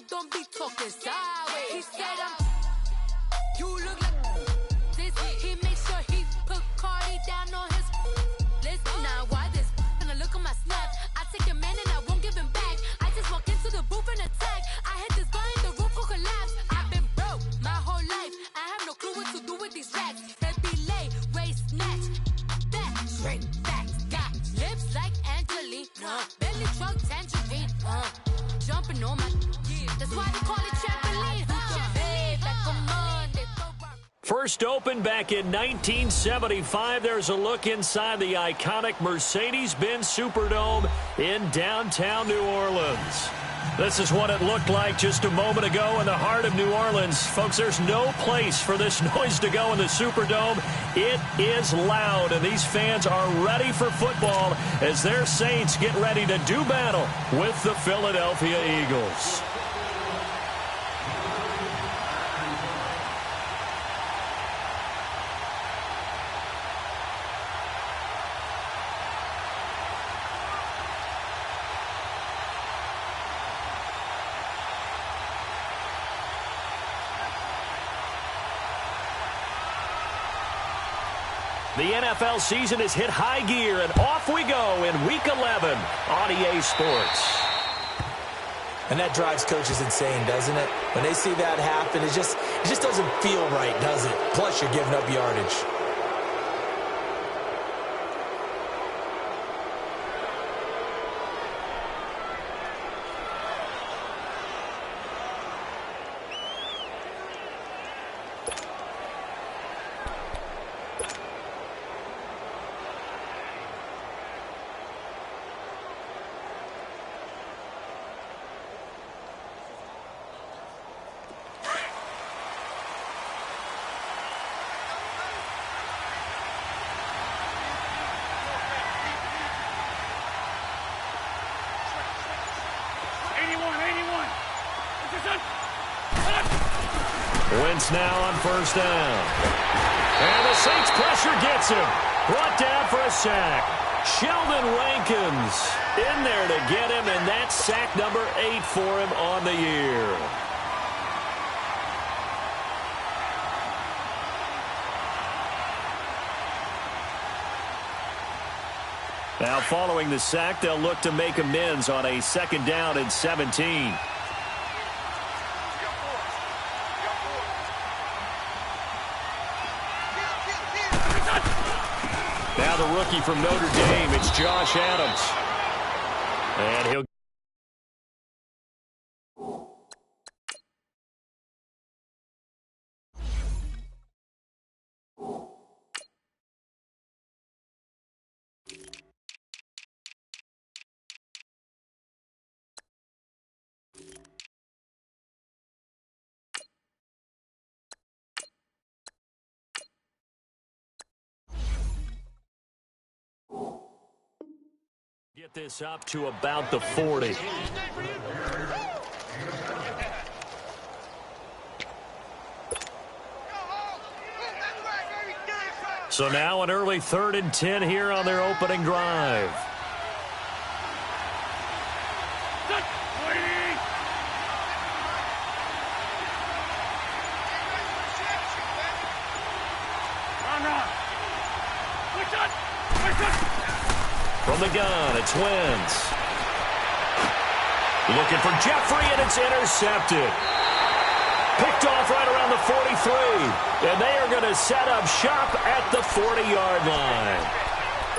don't be talking sideways. He said you look like this. He made sure he put Cardi down on his list. Now why this? Gonna look at my snap. I take your man and I won't give him back. I just walk into the booth and attack. I hit this guy in the roof will collapse. I've been broke my whole life. I have no clue what to do with these racks. That be late, waist snatch. That straight facts. Got lips like Angelina. Belly truck tangerine. Jumping on my that's why they call it trampoline. First opened back in 1975. There's a look inside the iconic Mercedes-Benz Superdome in downtown New Orleans. This is what it looked like just a moment ago in the heart of New Orleans. Folks, there's no place for this noise to go in the Superdome. It is loud, and these fans are ready for football as their Saints get ready to do battle with the Philadelphia Eagles. The NFL season has hit high gear, and off we go in Week 11 on EA Sports. And that drives coaches insane, doesn't it? When they see that happen, it just doesn't feel right, does it? Plus, you're giving up yardage. Wentz now on first down. And the Saints pressure gets him. Brought down for a sack. Sheldon Rankins in there to get him, and that's sack number 8 for him on the year. Now following the sack, they'll look to make amends on a second down and 17. Now the rookie from Notre Dame, it's Josh Adams. And he'll get this up to about the 40. So now an early 3rd and 10 here on their opening drive. From the gun, it's Wentz. Looking for Jeffrey, and it's intercepted. Picked off right around the 43. And they are going to set up shop at the 40-yard line.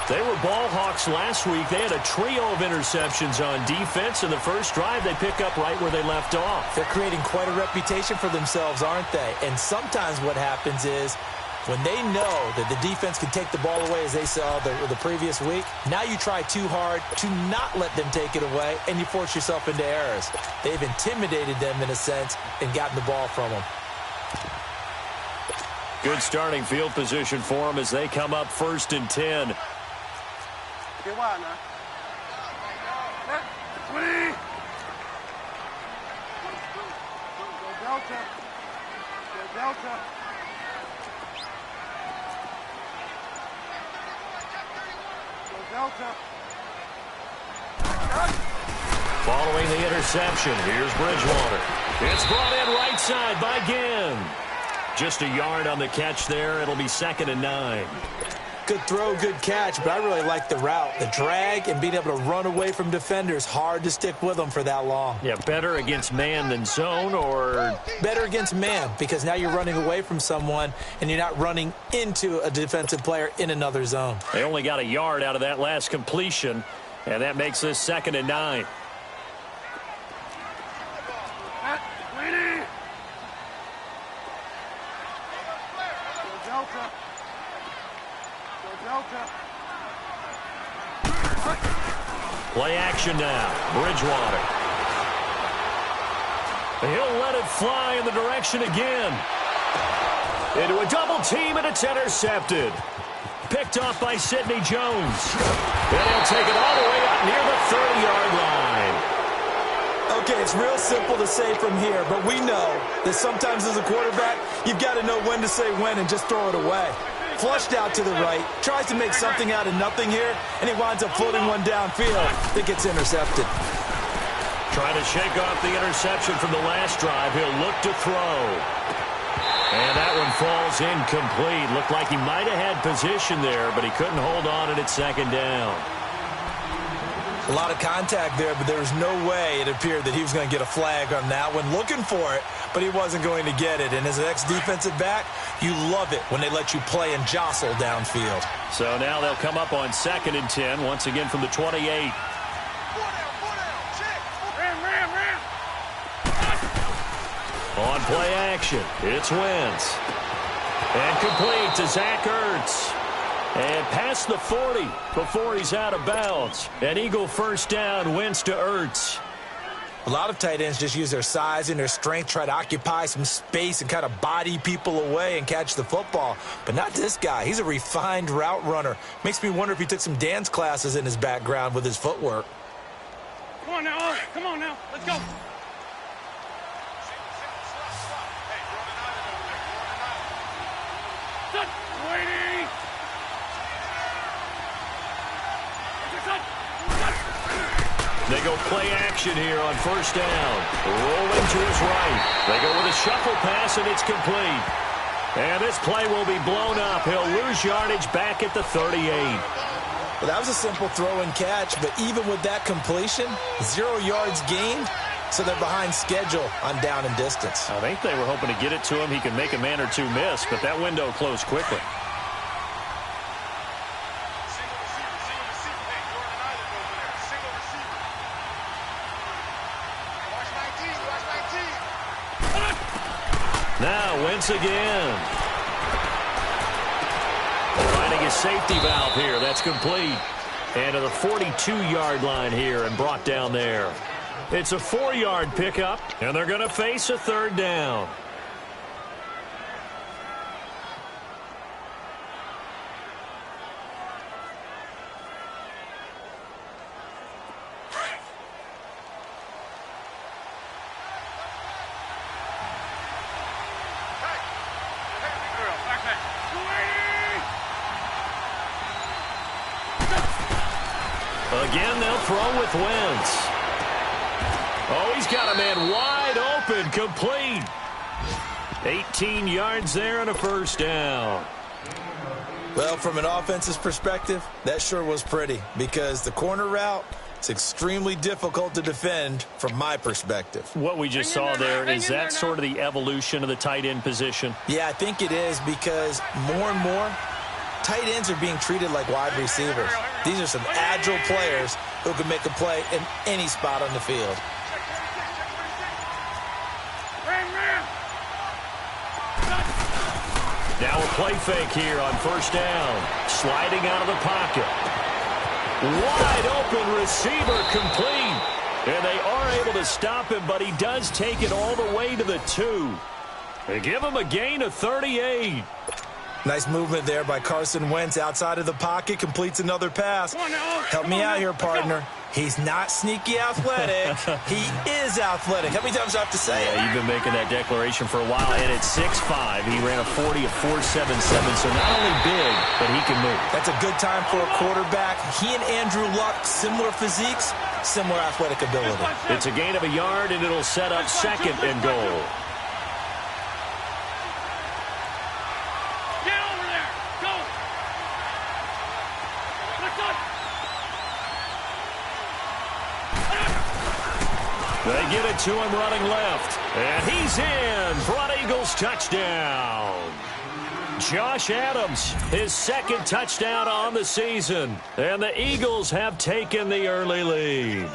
They were ball hawks last week. They had a trio of interceptions on defense. In the first drive, they pick up right where they left off. They're creating quite a reputation for themselves, aren't they? And sometimes what happens is, when they know that the defense can take the ball away, as they saw the previous week, now you try too hard to not let them take it away, and you force yourself into errors. They've intimidated them, in a sense, and gotten the ball from them. Good starting field position for them as they come up 1st and 10. Get wild now. 20. Go Delta. Go Delta. Following the interception, here's Bridgewater. It's brought in right side by Ginn. Just a yard on the catch there. It'll be 2nd and 9. Good throw, good catch, but I really like the route. The drag and being able to run away from defenders, hard to stick with them for that long. Yeah, better against man than zone, or? Better against man, because now you're running away from someone and you're not running into a defensive player in another zone. They only got a yard out of that last completion, and that makes this 2nd and 9. Play action now. Bridgewater. He'll let it fly in the direction again. Into a double team, and it's intercepted. Picked off by Sidney Jones. And he'll take it all the way up near the 30-yard line. Okay, it's real simple to say from here, but we know that sometimes as a quarterback, you've got to know when to say when and just throw it away. Flushed out to the right, tries to make something out of nothing here, and he winds up floating one downfield that gets intercepted. Trying to shake off the interception from the last drive. He'll look to throw. And that one falls incomplete. Looked like he might have had position there, but he couldn't hold on, and it's 2nd down. A lot of contact there, but there was no way it appeared that he was going to get a flag on that one. Looking for it, but he wasn't going to get it. And as an ex-defensive back, you love it when they let you play and jostle downfield. So now they'll come up on 2nd and 10, once again from the 28. On play action, it's Wentz. And complete to Zach Ertz. And past the 40 before he's out of bounds. An Eagle first down, Wentz to Ertz. A lot of tight ends just use their size and their strength, try to occupy some space and kind of body people away and catch the football. But not this guy. He's a refined route runner. Makes me wonder if he took some dance classes in his background with his footwork. Come on now, come on now, let's go. They go play action here on first down. Rolling to his right. They go with a shuffle pass, and it's complete. And this play will be blown up. He'll lose yardage back at the 38. Well, that was a simple throw and catch, but even with that completion, 0 yards gained, so they're behind schedule on down and distance. I think they were hoping to get it to him. He could make a man or two miss, but that window closed quickly. Now Wentz again. Finding his safety valve here. That's complete. And to the 42-yard line here and brought down there. It's a 4-yard pickup, and they're going to face a 3rd down. Again, they'll throw with Wentz. Oh, he's got a man wide open, complete. 18 yards there and a first down. Well, from an offense's perspective, that sure was pretty because the corner route, it's extremely difficult to defend from my perspective. What we just saw there, is that sort of the evolution of the tight end position? Yeah, I think it is because more and more, tight ends are being treated like wide receivers. These are some agile players who can make a play in any spot on the field. Now a play fake here on first down. Sliding out of the pocket. Wide open receiver complete. And they are able to stop him, but he does take it all the way to the 2. They give him a gain of 38. Nice movement there by Carson Wentz outside of the pocket, completes another pass. Help me out here, partner. He's not sneaky athletic. He is athletic. How many times do I have to say it? Yeah, you've been making that declaration for a while, and at 6'5", he ran a 40 of 4.77, so not only big, but he can move. That's a good time for a quarterback. He and Andrew Luck, similar physiques, similar athletic ability. It's a gain of a yard, and it'll set up second and goal. They get it to him running left. And he's in for an Eagles touchdown. Josh Adams, his second touchdown on the season. And the Eagles have taken the early lead.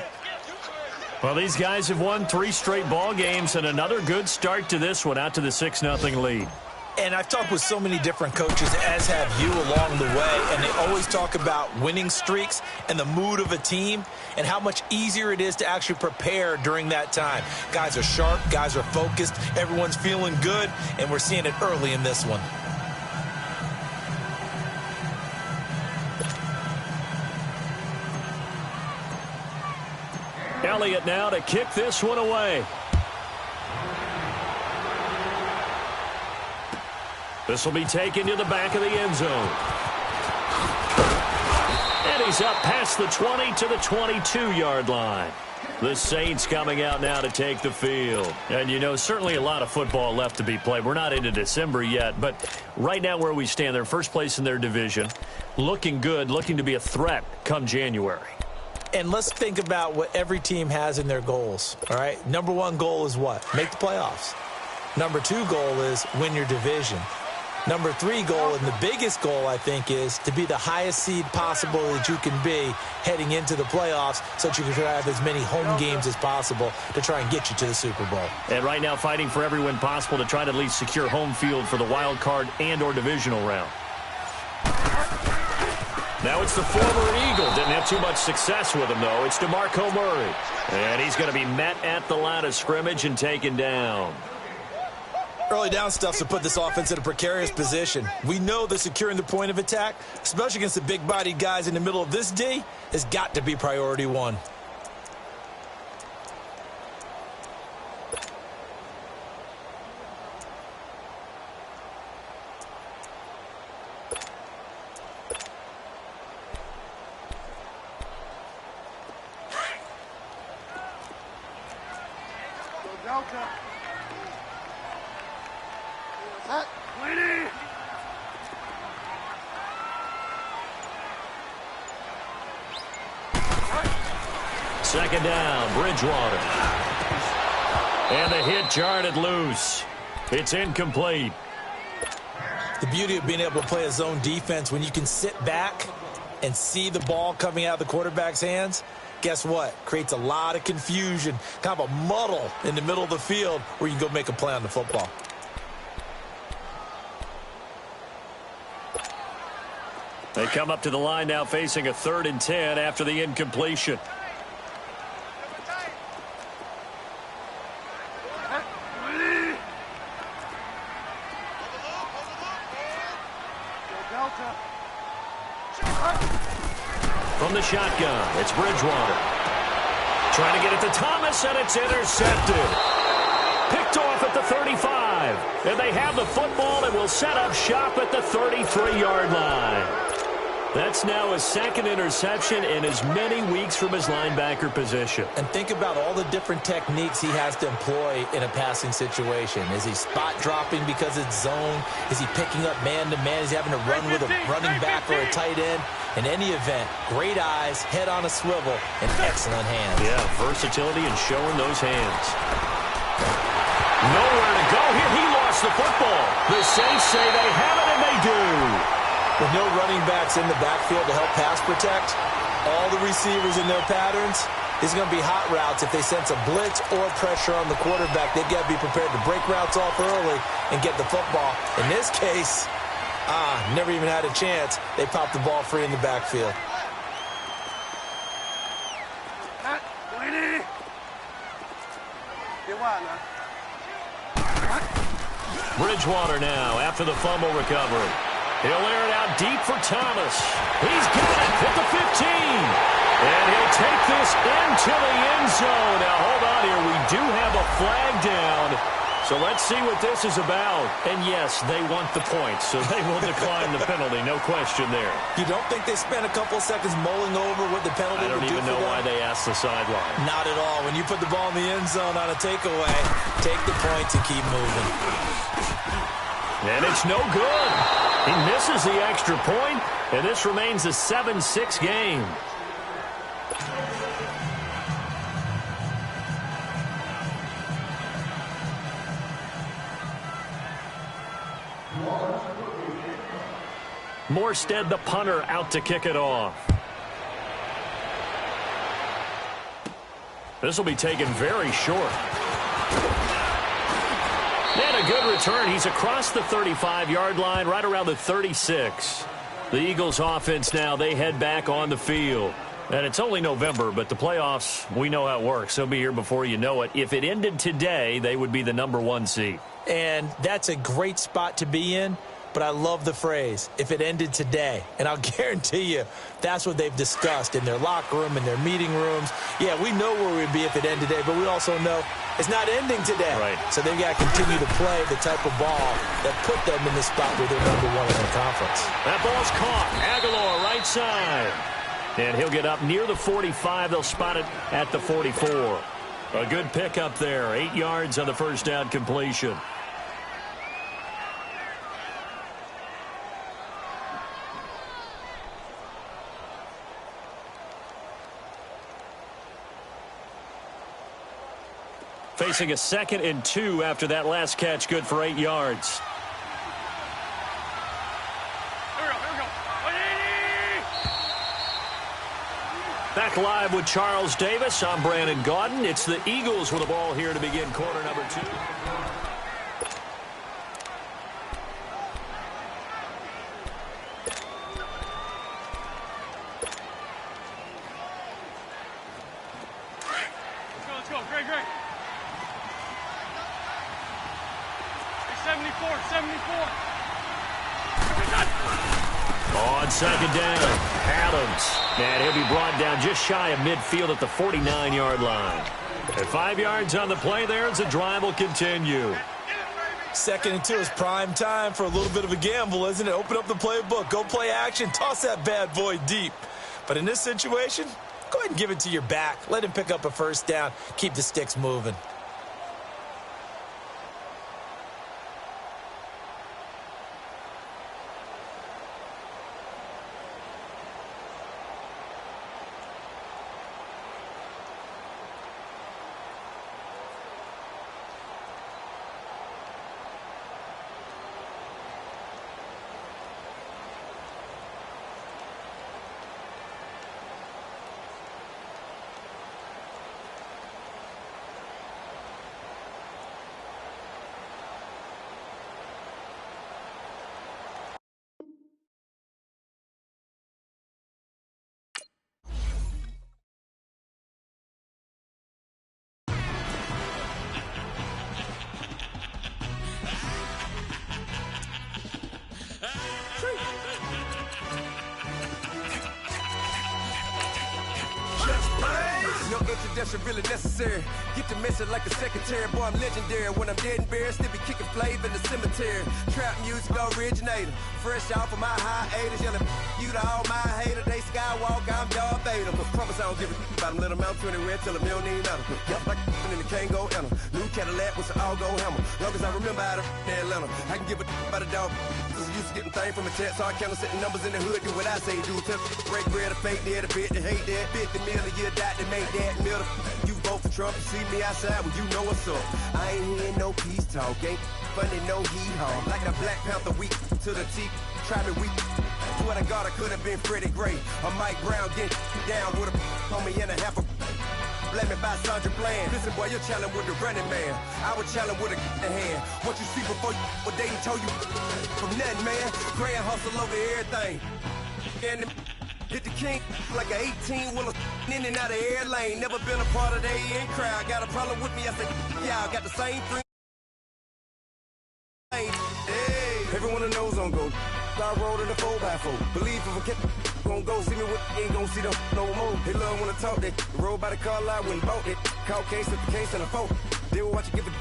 Well, these guys have won 3 straight ball games and another good start to this one out to the 6-0 lead. And I've talked with so many different coaches, as have you, along the way, and they always talk about winning streaks and the mood of a team and how much easier it is to actually prepare during that time. Guys are sharp, guys are focused, everyone's feeling good, and we're seeing it early in this one. Elliott now to kick this one away. This will be taken to the back of the end zone. And he's up past the 20 to the 22-yard line. The Saints coming out now to take the field. And, you know, certainly a lot of football left to be played. We're not into December yet, but right now where we stand, they're first place in their division. Looking good, looking to be a threat come January. And let's think about what every team has in their goals, all right? Number 1 goal is what? Make the playoffs. Number 2 goal is win your division. Number 3 goal, and the biggest goal, I think, is to be the highest seed possible that you can be heading into the playoffs so that you can have as many home games as possible to try and get you to the Super Bowl. And right now fighting for every win possible to try to at least secure home field for the wild card and or divisional round. Now it's the former Eagle. Didn't have too much success with him, though. It's DeMarco Murray. And he's going to be met at the line of scrimmage and taken down. Early down stuff to put this offense in a precarious position. We know that securing the point of attack, especially against the big-bodied guys in the middle of this D, has got to be priority 1. Delta. Second down, Bridgewater. And the hit jarred it loose. It's incomplete. The beauty of being able to play a zone defense when you can sit back and see the ball coming out of the quarterback's hands, guess what? Creates a lot of confusion, kind of a muddle in the middle of the field where you can go make a play on the football. They come up to the line now facing a 3rd and 10 after the incompletion. From the shotgun, it's Bridgewater. Trying to get it to Thomas, and it's intercepted. Picked off at the 35. And they have the football and will set up shop at the 33-yard line. That's now his 2nd interception in as many weeks from his linebacker position. And think about all the different techniques he has to employ in a passing situation. Is he spot dropping because it's zone? Is he picking up man-to-man? Is he having to run with a running back or a tight end? In any event, great eyes, head on a swivel, and excellent hands. Yeah, versatility and showing those hands. Nowhere to go here. He lost the football. The Saints say they have it, and they do. With no running backs in the backfield to help pass protect, all the receivers in their patterns, it's going to be hot routes. If they sense a blitz or pressure on the quarterback, they've got to be prepared to break routes off early and get the football. In this case, never even had a chance. They popped the ball free in the backfield. Bridgewater now after the fumble recovery. He'll air it out deep for Thomas. He's got it at the 15. And he'll take this into the end zone. Now, hold on here. We do have a flag down. So let's see what this is about. And, yes, they want the points, so they will decline the penalty. No question there. You don't think they spent a couple of seconds mulling over what the penalty would do for them? I don't even know why they asked the sideline. Not at all. When you put the ball in the end zone on a takeaway, take the points and keep moving. And it's no good. He misses the extra point, and this remains a 7-6 game. Morstead, the punter, out to kick it off. This will be taken very short. And a good return. He's across the 35-yard line, right around the 36. The Eagles offense now, they head back on the field. And it's only November, but the playoffs, we know how it works. They'll be here before you know it. If it ended today, they would be the #1 seed. And that's a great spot to be in. But I love the phrase, if it ended today. And I'll guarantee you, that's what they've discussed in their locker room, in their meeting rooms. Yeah, we know where we'd be if it ended today, but we also know it's not ending today. Right. So they've got to continue to play the type of ball that put them in the spot where they're #1 in the conference. That ball's caught. Aguilar, right side. And he'll get up near the 45. They'll spot it at the 44. A good pickup there. 8 yards on the first down completion. Facing a 2nd and 2 after that last catch, good for 8 yards. Here we go. Back live with Charles Davis. I'm Brandon Gaudin. It's the Eagles with the ball here to begin quarter number 2. Let's go. Great. 74. On 2nd down, Adams. And he'll be brought down just shy of midfield at the 49-yard line. At 5 yards on the play there as the drive will continue. 2nd and 2 is prime time for a little bit of a gamble, isn't it? Open up the playbook, go play action, toss that bad boy deep. But in this situation, go ahead and give it to your back. Let him pick up a first down. Keep the sticks moving. No introduction really necessary. Get the message like a secretary. Boy, I'm legendary. When I'm dead and buried, still be kicking flavor in the cemetery. Trap music originator. Fresh off of my hiatus. Yelling you to all my haters. They skywalk, I'm Darth Vader. But promise I don't give a about them. Let them out 20 red till them don't need nothing. Yup, like and they can't go enter. New Cadillac with an all-go hammer. Long as I remember how to Atlanta. I can give a about a dog. Used to getting things from a text, so I count setting numbers in the hood. Do what I say, do. Tell break bread or fake dead, a bit to hate that. 50 million, you die to make that middle. You vote for Trump, you see me outside when you know what's up. I ain't hearing no peace talk, ain't funny, no hee-haw. Like the Black Panther weak to the teeth, try me weak. Swear to God, I could have been Freddie Gray or Mike Brown getting down with a on me and a half a. Let me buy Sandra Bland. Listen, boy, you're challenging with the running man. I was challenging with a hand. What you see before you, what they told you from nothing, man. Grand hustle over everything. And hit the king like an 18-wheeler in and out of air lane. Never been a part of the in crowd. Got a problem with me, I said, y'all got the same thing. Hey, everyone knows on go. I rolled in the 4x4. Believe if a kid gon' go see me with, ain't gon' see them no more. They love when I talk, they roll by the car lot when bought it. Caught case at the case and a phone. They will watch you give it.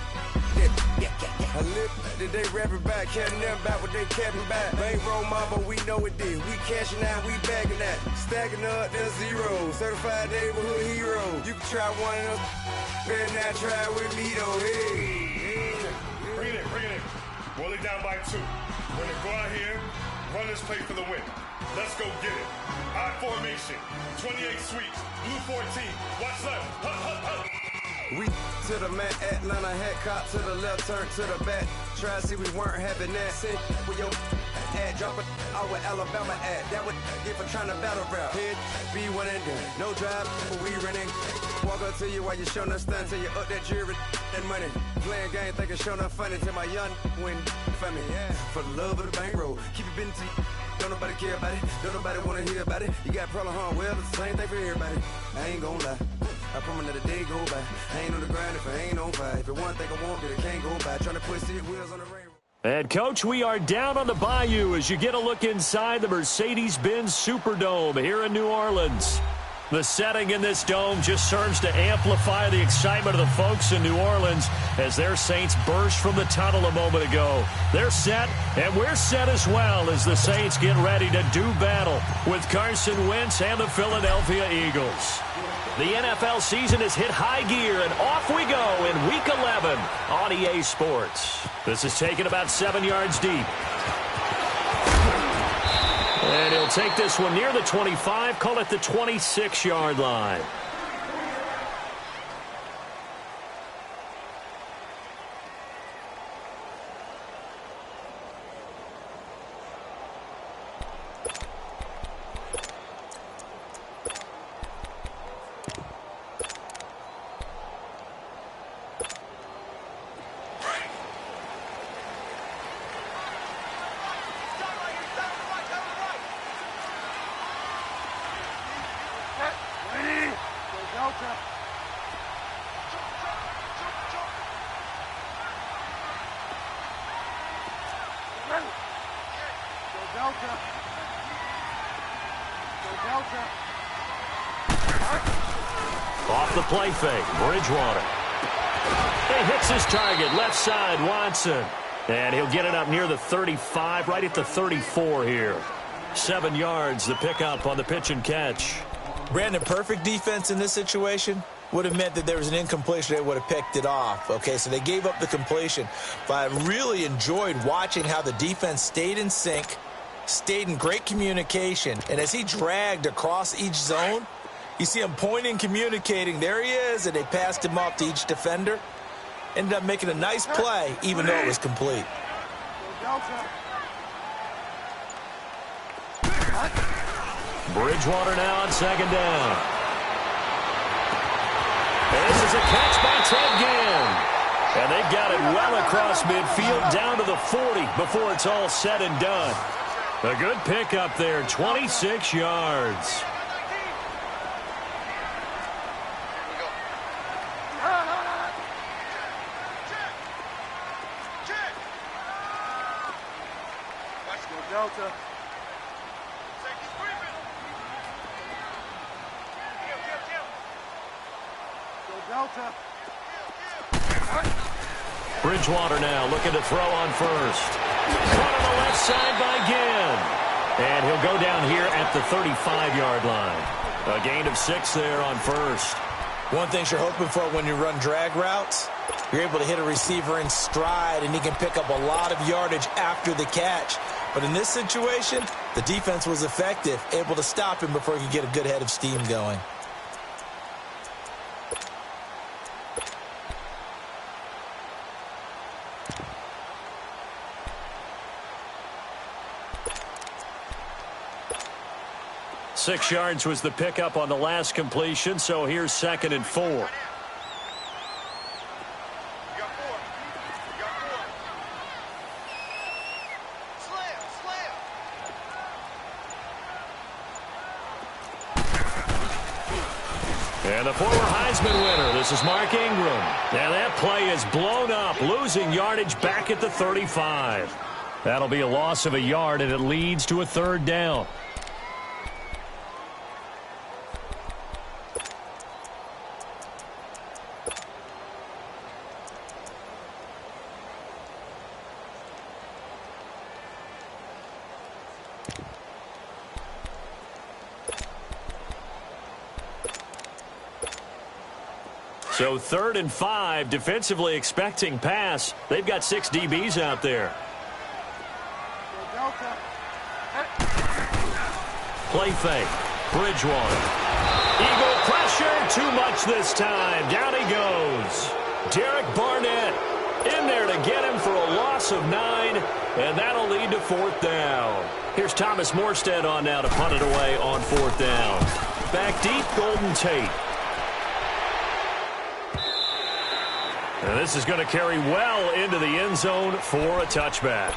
I live today rapping back, carrying them back what they capping back. Bankroll mama, we know it did. We cashing out, we bagging that. Stacking up, there's zero. Certified neighborhood hero. You can try one of them, better not try with me though. Hey. Bring it in. Roll it down by 2. We're gonna go out here, run this play for the win. Let's go get it. I formation, 28 sweeps, blue 14. Watch left. Hup, hup, hup. We to the man, Atlanta head cop to the left, turn to the back. Try to see we weren't having that. Sit with your ad, drop it out with Alabama ad. That would get for trying to battle rap. Head, be one and done. No drive, but we running. Walk up to you while you showing us stun till you up that jewelry and money. Playing game, thinking showing up funny till my young win for me. Yeah, for the love of the bankroll. Keep it busy. Don't nobody care about it. Don't nobody wanna hear about it. You got problem, huh? Well, it's the same thing for everybody. I ain't gonna lie. I promise that a day go by. I ain't on the grind if I ain't on fire. If it one thing I want, that it can't go by. Trying to put seat wheels on the railroad. And, Coach, we are down on the Bayou as you get a look inside the Mercedes-Benz Superdome here in New Orleans. The setting in this dome just serves to amplify the excitement of the folks in New Orleans as their Saints burst from the tunnel a moment ago. They're set, and we're set as well as the Saints get ready to do battle with Carson Wentz and the Philadelphia Eagles. The NFL season has hit high gear, and off we go in Week 11 on EA Sports. This is taken about 7 yards deep. And he'll take this one near the 25, call it the 26-yard line. Off the play fake, Bridgewater. He hits his target, left side, Watson. And he'll get it up near the 35, right at the 34 here. 7 yards, the pickup on the pitch and catch. Brandon, perfect defense in this situation would have meant that there was an incompletion. They would have picked it off. Okay, so they gave up the completion. But I really enjoyed watching how the defense stayed in sync, stayed in great communication. And as he dragged across each zone, you see him pointing, communicating. There he is, and they passed him off to each defender. Ended up making a nice play, even though it was complete. Bridgewater now on second down. This is a catch by Ted Ginn. And they've got it well across midfield down to the 40 before it's all said and done. A good pickup there, 26 yards. Delta. Delta. Bridgewater now looking to throw on first. Caught on the left side by Ginn. And he'll go down here at the 35-yard line. A gain of 6 there on first. One thing you're hoping for when you run drag routes, you're able to hit a receiver in stride, and he can pick up a lot of yardage after the catch. But in this situation, the defense was effective, able to stop him before he could get a good head of steam going. Six yards was the pickup on the last completion, so here's 2nd and 4. And the former Heisman winner, this is Mark Ingram. And that play is blown up, losing yardage back at the 35. That'll be a loss of a yard, and it leads to a third down. So 3rd and 5, defensively expecting pass. They've got 6 DBs out there. Play fake. Bridgewater. Eagle pressure. Too much this time. Down he goes. Derek Barnett in there to get him for a loss of 9, and that'll lead to 4th down. Here's Thomas Morstead on now to punt it away on 4th down. Back deep, Golden Tate. And this is going to carry well into the end zone for a touchback.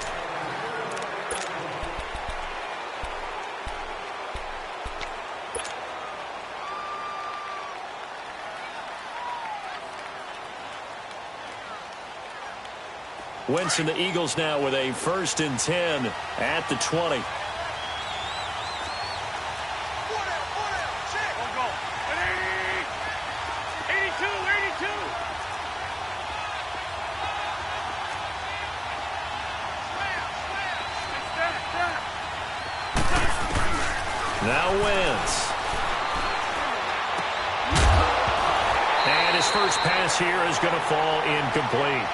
Wentz and the Eagles now with a 1st and 10 at the 20. Now Wentz. And his first pass here is going to fall incomplete.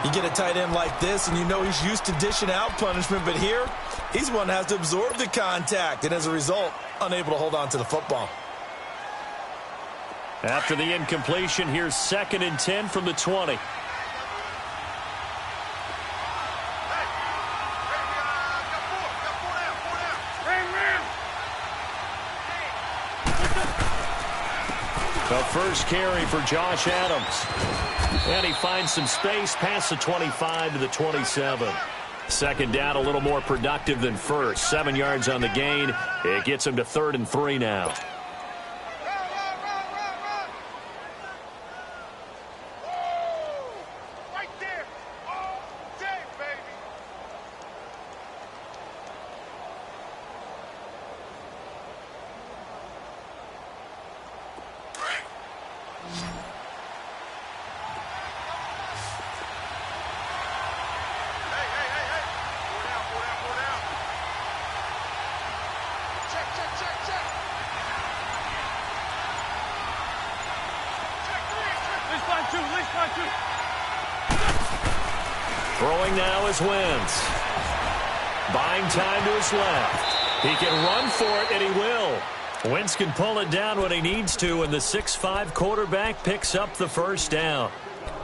You get a tight end like this, and you know he's used to dishing out punishment, but here, he's one that has to absorb the contact, and as a result, unable to hold on to the football. After the incompletion, here's 2nd and 10 from the 20. The first carry for Josh Adams. And he finds some space past the 25 to the 27. 2nd down, a little more productive than first. 7 yards on the gain. It gets him to 3rd and 3 now. Throwing now is Wentz. Buying time to his left. He can run for it, and he will. Wentz can pull it down when he needs to, and the 6'5" quarterback picks up the 1st down.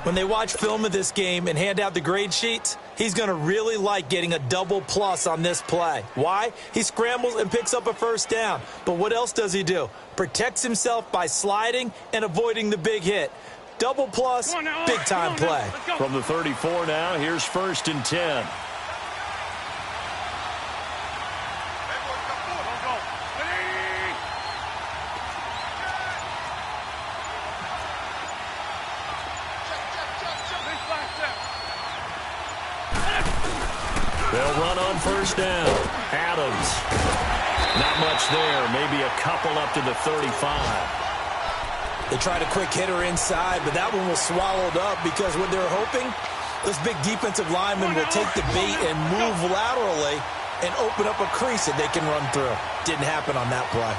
When they watch film of this game and hand out the grade sheets, he's going to really like getting a double plus on this play. Why? He scrambles and picks up a 1st down. But what else does he do? Protects himself by sliding and avoiding the big hit. Double plus, big-time play. From the 34 now, here's 1st and 10. They'll run on 1st down. Adams. Not much there. Maybe a couple up to the 35. They tried a quick hitter inside, but that one was swallowed up because what they were hoping, this big defensive lineman will take the bait and move laterally and open up a crease that they can run through. Didn't happen on that play.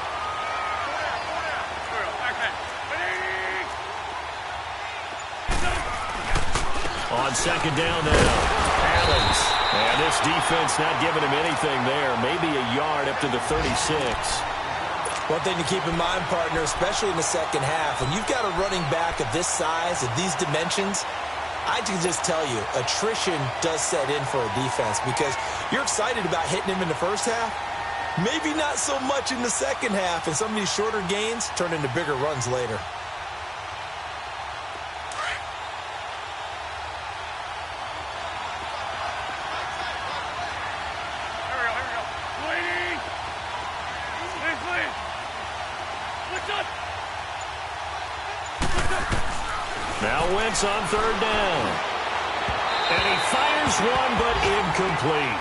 On 2nd down now, Adams. And this defense not giving him anything there. Maybe a yard up to the 36. One thing to keep in mind, partner, especially in the 2nd half, when you've got a running back of this size, of these dimensions, I can just tell you, attrition does set in for a defense because you're excited about hitting him in the 1st half, maybe not so much in the 2nd half, and some of these shorter gains turn into bigger runs later. Now Wentz on 3rd down. And he fires Here's one, but incomplete.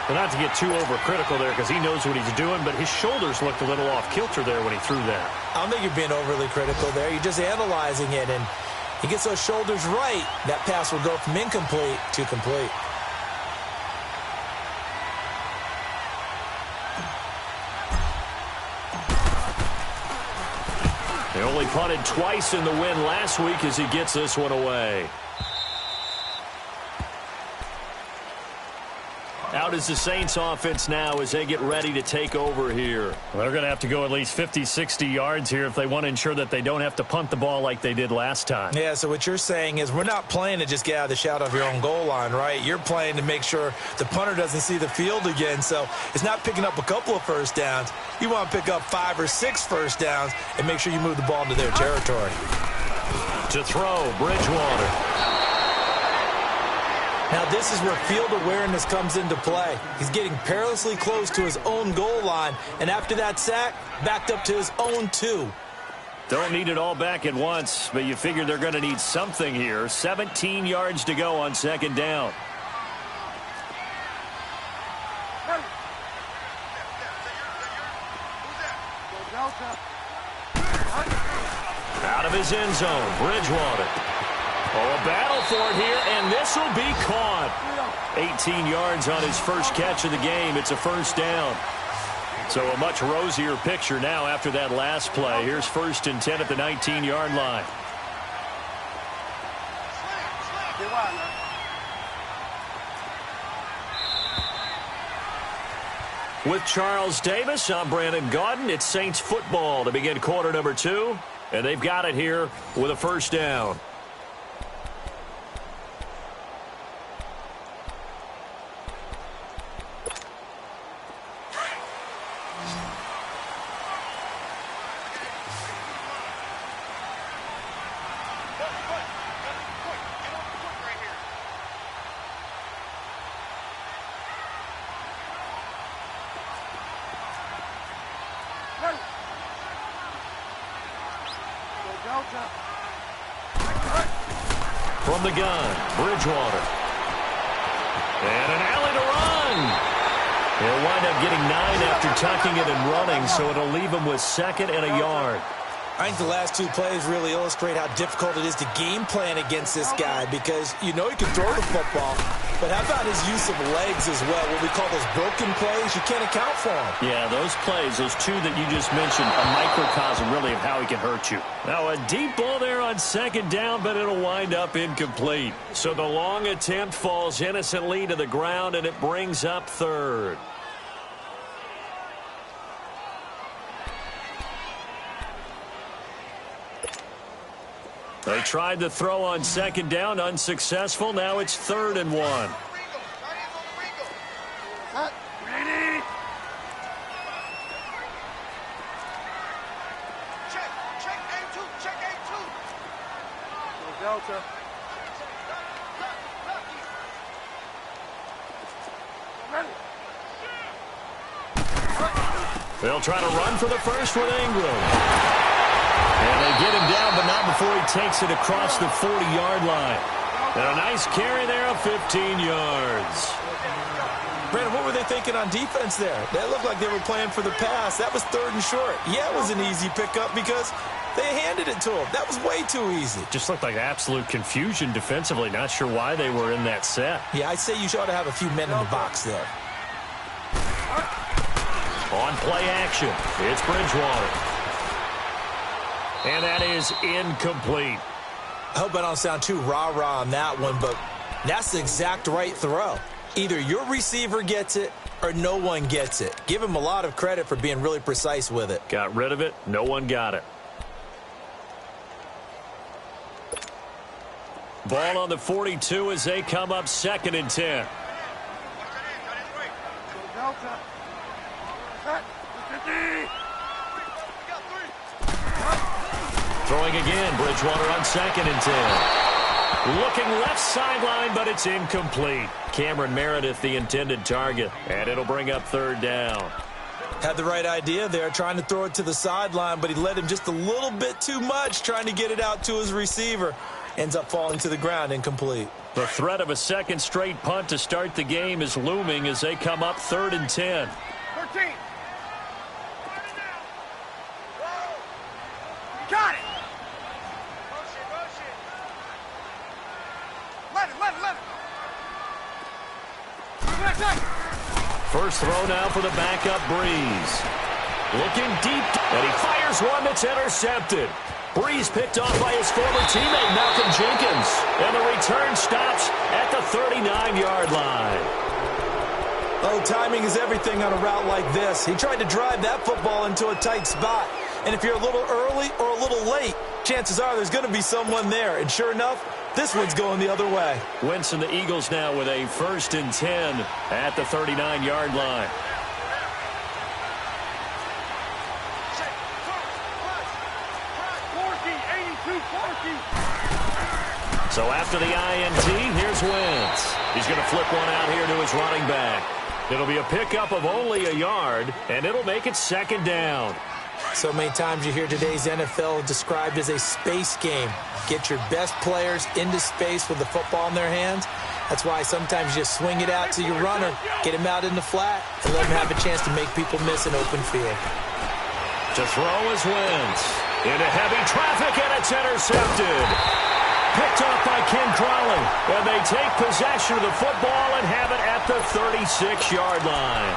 But not to get too overcritical there because he knows what he's doing, but his shoulders looked a little off kilter there when he threw that. I don't think you're being overly critical there. You're just analyzing it, and he gets those shoulders right. That pass will go from incomplete to complete. They only punted twice in the win last week as he gets this one away. Out is the Saints offense now as they get ready to take over here. Well, they're going to have to go at least 50, 60 yards here if they want to ensure that they don't have to punt the ball like they did last time. Yeah, so what you're saying is we're not playing to just get out of the shadow of your own goal line, right? You're playing to make sure the punter doesn't see the field again. So it's not picking up a couple of first downs. You want to pick up 5 or 6 first downs and make sure you move the ball into their territory. To throw, Bridgewater. Now, this is where field awareness comes into play. He's getting perilously close to his own goal line, and after that sack, backed up to his own 2. Don't need it all back at once, but you figure they're going to need something here. 17 yards to go on second down. Out of his end zone, Bridgewater. Oh, a battle for it here, and this will be caught. 18 yards on his first catch of the game. It's a first down. So a much rosier picture now after that last play. Here's 1st and 10 at the 19-yard line. With Charles Davis, I'm Brandon Gaudin. It's Saints football to begin quarter number 2, and they've got it here with a first down. From the gun, Bridgewater. And an alley to run. He'll wind up getting 9 after tucking it and running, so it'll leave him with 2nd and a yard. I think the last 2 plays really illustrate how difficult it is to game plan against this guy because you know he can throw the football, but how about his use of legs as well? What we call those broken plays, you can't account for them. Yeah, those plays, those 2 that you just mentioned, a microcosm really of how he can hurt you. Now a deep ball there on second down, but it'll wind up incomplete. So the long attempt falls innocently to the ground, and it brings up 3rd. They tried to throw on second down, unsuccessful. Now it's 3rd and 1. Ready? Check A2, check A2. Go Delta. Ready. They'll try to run for the first with Ingram. And they get him down, but not before he takes it across the 40-yard line. And a nice carry there of 15 yards. Brandon, what were they thinking on defense there? That looked like they were playing for the pass. That was 3rd and short. Yeah, it was an easy pickup because they handed it to him. That was way too easy. Just looked like absolute confusion defensively. Not sure why they were in that set. Yeah, I'd say you ought to have a few men in the box there. On play action, it's Bridgewater. And that is incomplete. I hope I don't sound too rah-rah on that one, but that's the exact right throw. Either your receiver gets it or no one gets it. Give him a lot of credit for being really precise with it. Got rid of it. No one got it. Ball on the 42 as they come up 2nd and 10. Delta. Throwing again, Bridgewater on 2nd and 10. Looking left sideline, but it's incomplete. Cameron Meredith, the intended target, and it'll bring up 3rd down. Had the right idea there, trying to throw it to the sideline, but he led him just a little bit too much, trying to get it out to his receiver. Ends up falling to the ground, incomplete. The threat of a second straight punt to start the game is looming as they come up 3rd and 10. 13. Got it. Let it. First throw now for the backup Breeze. Looking deep, and he fires one that's intercepted. Breeze picked off by his former teammate, Malcolm Jenkins. And the return stops at the 39-yard line. Oh, timing is everything on a route like this. He tried to drive that football into a tight spot. And if you're a little early or a little late, chances are there's going to be someone there. And sure enough, this one's going the other way. Wentz and the Eagles now with a 1st and 10 at the 39-yard line. So after the INT, here's Wentz. He's going to flip one out here to his running back. It'll be a pickup of only a yard, and it'll make it 2nd down. So many times you hear today's NFL described as a space game. Get your best players into space with the football in their hands. That's why sometimes you just swing it out to your runner, get him out in the flat, and let him have a chance to make people miss an open field. To throw is Wentz. Into heavy traffic, and it's intercepted. Picked off by Ken Crawley. And they take possession of the football and have it at the 36-yard line.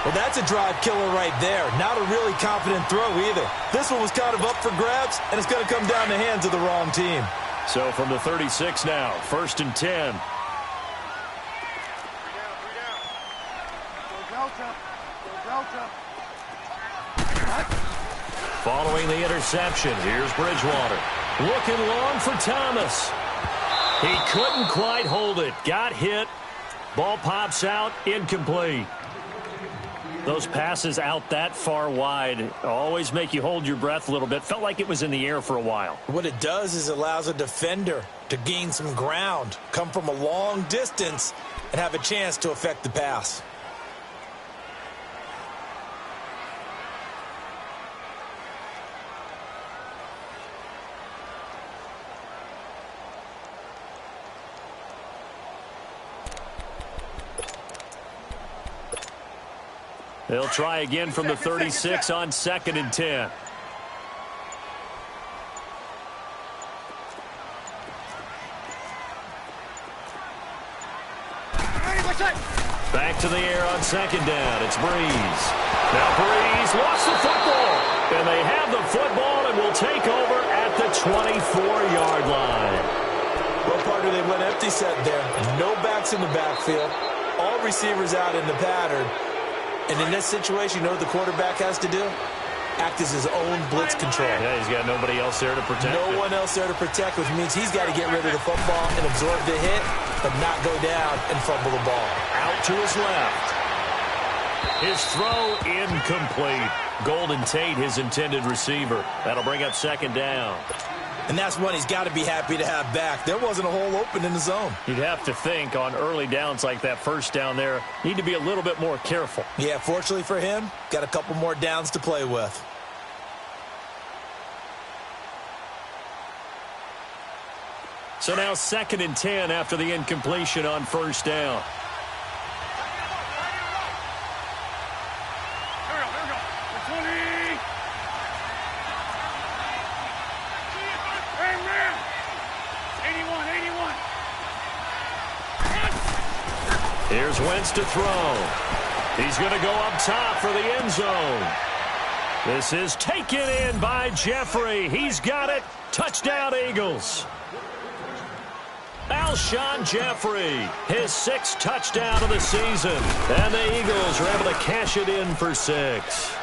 Well, that's a drive killer right there. Not a really confident throw either. This one was kind of up for grabs, and it's going to come down the hands of the wrong team. So from the 36 now, 1st and 10. Following the interception, here's Bridgewater. Looking long for Thomas. He couldn't quite hold it. Got hit. Ball pops out. Incomplete. Those passes out that far wide always make you hold your breath a little bit. Felt like it was in the air for a while. What it does is allows a defender to gain some ground, come from a long distance, and have a chance to affect the pass. They'll try again from the 36 on 2nd and 10. Back to the air on 2nd down. It's Breeze. Now Breeze lost the football. And they have the football and will take over at the 24-yard line. Well, partner, they went empty set there. No backs in the backfield. All receivers out in the pattern. And in this situation, you know what the quarterback has to do? Act as his own blitz control. Yeah, he's got nobody else there to protect. No one else there to protect, which means he's got to get rid of the football and absorb the hit, but not go down and fumble the ball. Out to his left. His throw incomplete. Golden Tate, his intended receiver. That'll bring up 2nd down. And that's one he's got to be happy to have back. There wasn't a hole open in the zone. You'd have to think on early downs like that, 1st down there, need to be a little bit more careful. Yeah, fortunately for him, got a couple more downs to play with. So now 2nd and 10 after the incompletion on 1st down. Here's Wentz to throw. He's going to go up top for the end zone. This is taken in by Jeffrey. He's got it. Touchdown, Eagles. Alshon Jeffrey, his 6th touchdown of the season. And the Eagles are able to cash it in for 6.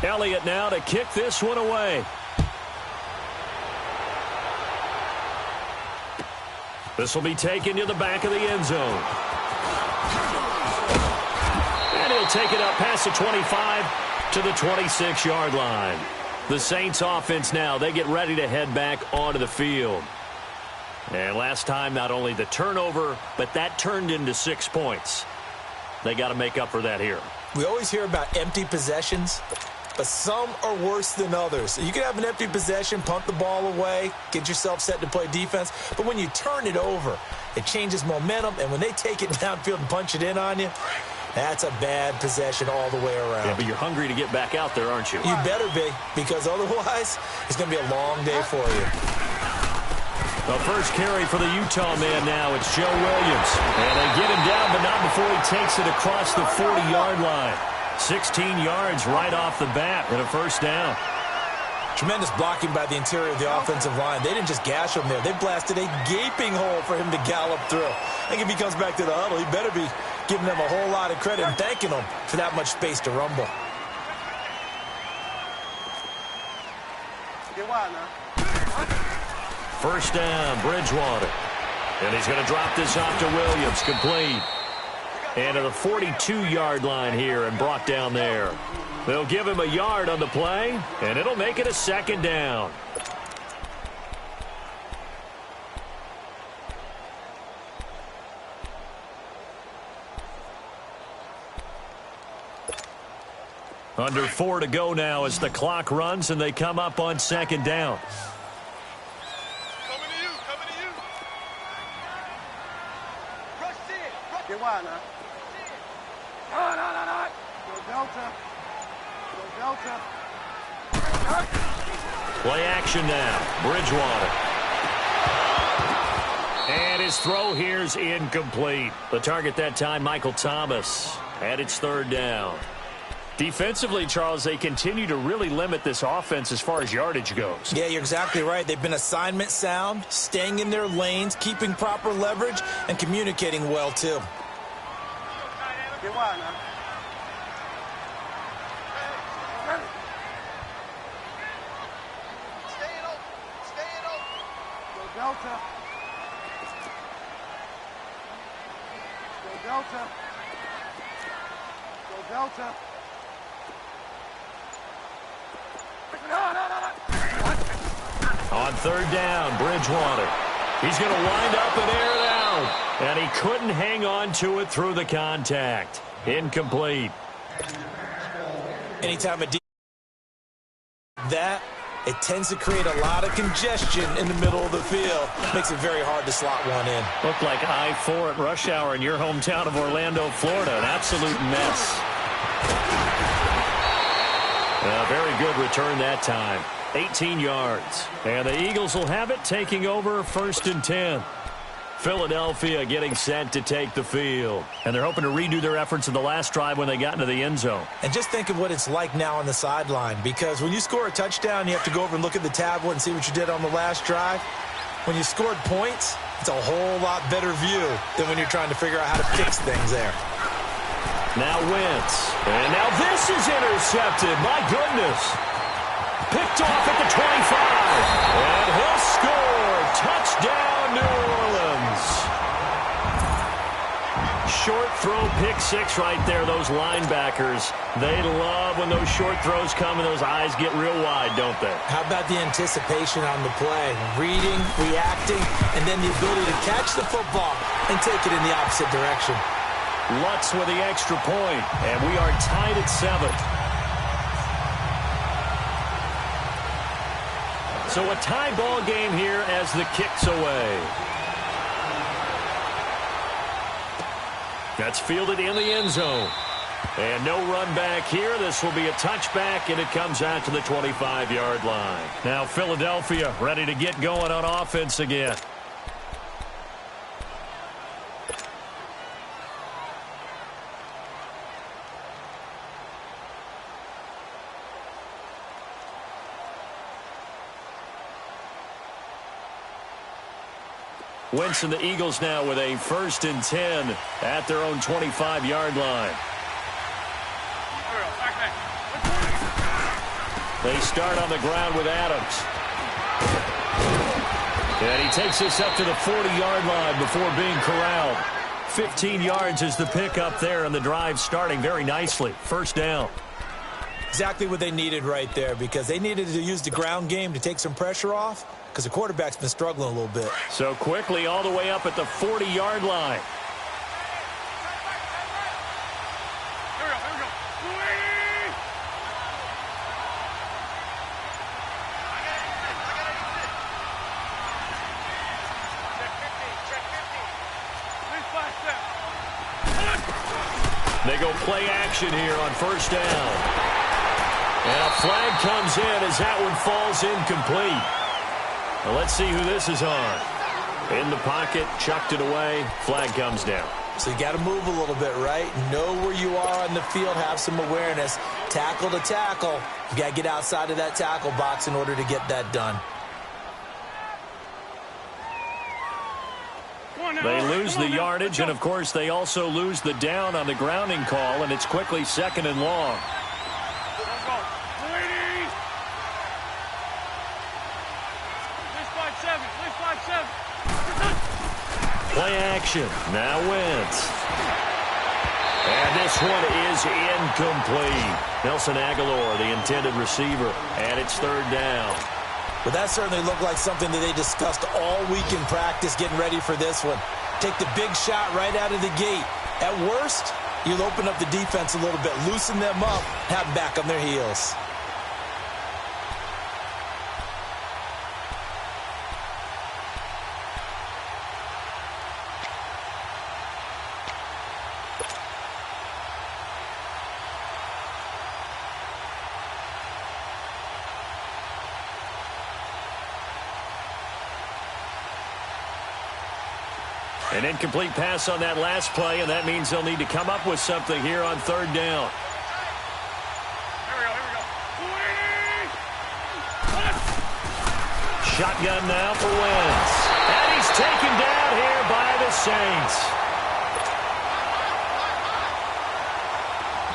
Elliott now to kick this one away. This will be taken to the back of the end zone. And he'll take it up past the 25 to the 26-yard line. The Saints offense now, they get ready to head back onto the field. And last time, not only the turnover, but that turned into 6 points. They got to make up for that here. We always hear about empty possessions, but some are worse than others. You can have an empty possession, punt the ball away, get yourself set to play defense, but when you turn it over, it changes momentum, and when they take it downfield and punch it in on you, that's a bad possession all the way around. Yeah, but you're hungry to get back out there, aren't you? You better be, because otherwise, it's going to be a long day for you. The first carry for the Utah man now, it's Joe Williams. And they get him down, but not before he takes it across the 40-yard line. 16 yards right off the bat and a first down. Tremendous blocking by the interior of the offensive line. They didn't just gash him there. They blasted a gaping hole for him to gallop through. I think if he comes back to the huddle, he better be giving them a whole lot of credit and thanking them for that much space to rumble. First down, Bridgewater. And he's going to drop this off to Williams, complete. And to the 42-yard line here and brought down there. They'll give him a yard on the play, and it'll make it a second down. Under 4 to go now as the clock runs and they come up on second down. Coming to you, coming to you. Rush it. Get wide now. Go Delta. Go Delta. Play action now. Bridgewater. And his throw here's incomplete. The target that time, Michael Thomas. And it's third down. Defensively, Charles, they continue to really limit this offense as far as yardage goes. Yeah, you're exactly right. They've been assignment sound, staying in their lanes, keeping proper leverage, and communicating well, too. Get wide now. Stay it open. Stay it open. Go Delta. Go Delta. Go Delta. On third down, Bridgewater. He's going to wind up and air it out. And he couldn't hang on to it through the contact. Incomplete. Anytime a that, it tends to create a lot of congestion in the middle of the field. Makes it very hard to slot one in. Looked like I-4 at rush hour in your hometown of Orlando, Florida. An absolute mess. A very good return that time. 18 yards. And the Eagles will have it, taking over first and 10. Philadelphia getting set to take the field. And they're hoping to redo their efforts in the last drive when they got into the end zone. And just think of what it's like now on the sideline, because when you score a touchdown, you have to go over and look at the tablet and see what you did on the last drive. When you scored points, it's a whole lot better view than when you're trying to figure out how to fix things there. Now Wentz. And now this is intercepted. My goodness. Picked off at the 25. And he'll score. Touchdown, New Orleans. Short throw, pick six right there. Those linebackers, they love when those short throws come and those eyes get real wide, don't they? How about the anticipation on the play? Reading, reacting, and then the ability to catch the football and take it in the opposite direction. Lutz with the extra point, and we are tied at 7. So a tie ball game here as the kick's away. That's fielded in the end zone. And no run back here. This will be a touchback, and it comes out to the 25-yard line. Now Philadelphia ready to get going on offense again. Wentz and the Eagles now with a 1st and 10 at their own 25-yard line. They start on the ground with Adams. And he takes this up to the 40-yard line before being corralled. 15 yards is the pickup there, and the drive starting very nicely. First down. Exactly what they needed right there, because they needed to use the ground game to take some pressure off, because the quarterback's been struggling a little bit. So quickly all the way up at the 40-yard line. They go play action here on first down. And a flag comes in as that one falls incomplete. Well, let's see who this is on. In the pocket, chucked it away, flag comes down. So you got to move a little bit, right? Know where you are on the field, have some awareness. Tackle to tackle. You got to get outside of that tackle box in order to get that done. They lose the yardage, and of course they also lose the down on the grounding call, and it's quickly second and long. Play action. Now Wentz. And this one is incomplete. Nelson Aguilar, the intended receiver, and it's third down. But that certainly looked like something that they discussed all week in practice getting ready for this one. Take the big shot right out of the gate. At worst, you'll open up the defense a little bit, loosen them up, have them back on their heels. An incomplete pass on that last play, and that means they'll need to come up with something here on third down. Shotgun now for Wentz. And he's taken down here by the Saints.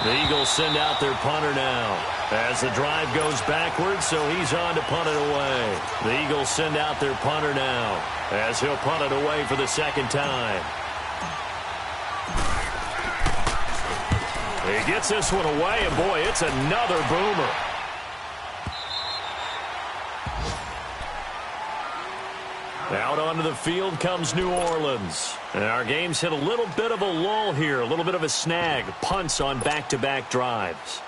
The Eagles send out their punter now. As the drive goes backwards, so he's on to punt it away. The Eagles send out their punter now, as he'll punt it away for the second time. He gets this one away, and boy, it's another boomer. Out onto the field comes New Orleans. And our game's hit a little bit of a lull here, a little bit of a snag. Punts on back-to-back drives.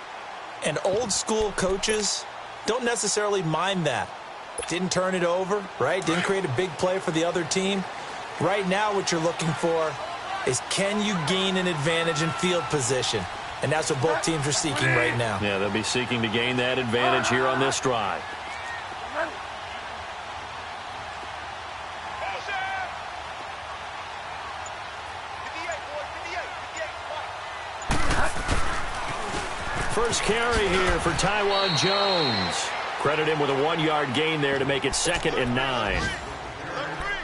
And old-school coaches don't necessarily mind that. Didn't turn it over, right? Didn't create a big play for the other team. Right now what you're looking for is, can you gain an advantage in field position? And that's what both teams are seeking right now. Yeah, they'll be seeking to gain that advantage here on this drive. First carry here for Tywan Jones. Credit him with a 1-yard gain there to make it 2nd and 9.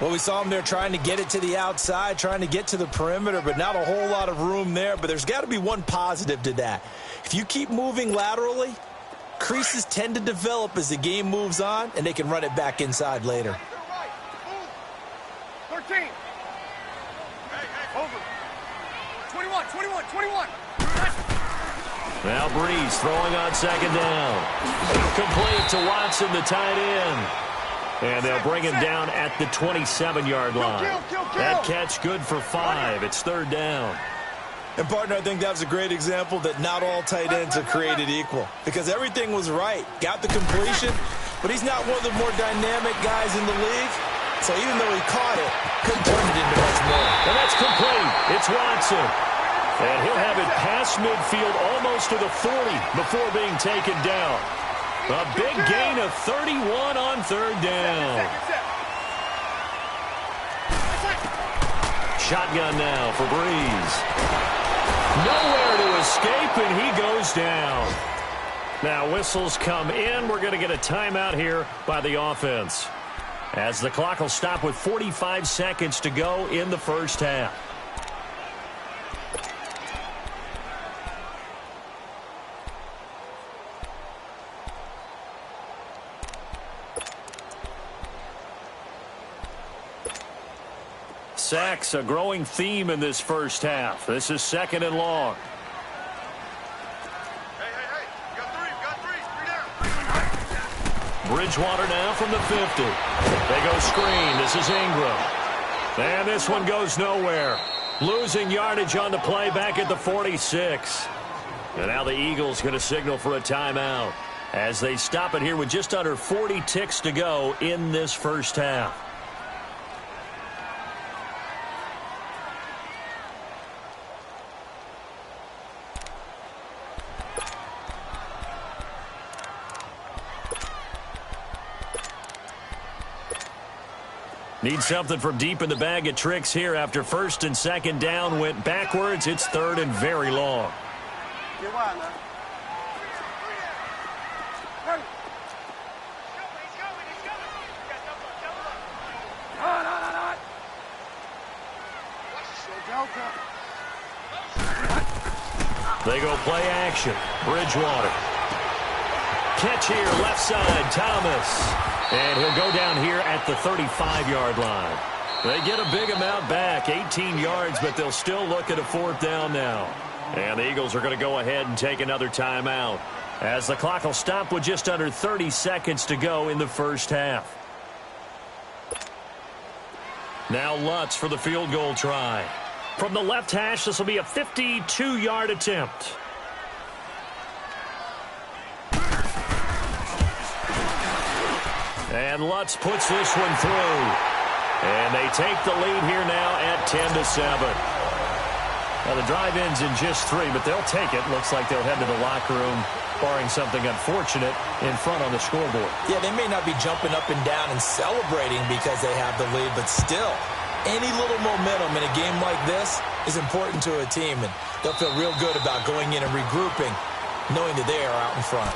Well, we saw him there trying to get it to the outside, trying to get to the perimeter, but not a whole lot of room there. But there's got to be one positive to that. If you keep moving laterally, creases tend to develop as the game moves on, and they can run it back inside later. 13. Over. 21. Now Breeze throwing on second down. Complete to Watson, the tight end. And they'll bring him down at the 27-yard line. That catch good for 5. It's third down. And, partner, I think that was a great example that not all tight ends are created equal, because everything was right. Got the completion, but he's not one of the more dynamic guys in the league. So even though he caught it, couldn't turn it into much more. And that's complete. It's Watson. And he'll have it past midfield almost to the 40 before being taken down. A big gain of 31 on third down. Shotgun now for Breeze. Nowhere to escape, and he goes down. Now whistles come in. We're going to get a timeout here by the offense, as the clock will stop with 45 seconds to go in the first half. Sacks, a growing theme in this first half. This is 2nd and long. Hey, got three down. Bridgewater now from the 50. They go screen. This is Ingram. And this one goes nowhere. Losing yardage on the play back at the 46. And now the Eagles going to signal for a timeout as they stop it here with just under 40 ticks to go in this first half. Need something from deep in the bag of tricks here after 1st and 2nd down went backwards. It's 3rd and very long. Get wide now. Hey. They go play action. Bridgewater. Catch here, left side, Thomas. And he'll go down here at the 35-yard line. They get a big amount back, 18 yards, but they'll still look at a 4th down now. And the Eagles are going to go ahead and take another timeout as the clock will stop with just under 30 seconds to go in the first half. Now Lutz for the field goal try. From the left hash, this will be a 52-yard attempt. And Lutz puts this one through. And they take the lead here now at 10-7. Now the drive ends in just 3, but they'll take it. Looks like they'll head to the locker room, barring something unfortunate in front on the scoreboard. Yeah, they may not be jumping up and down and celebrating because they have the lead, but still, any little momentum in a game like this is important to a team, and they'll feel real good about going in and regrouping, knowing that they are out in front.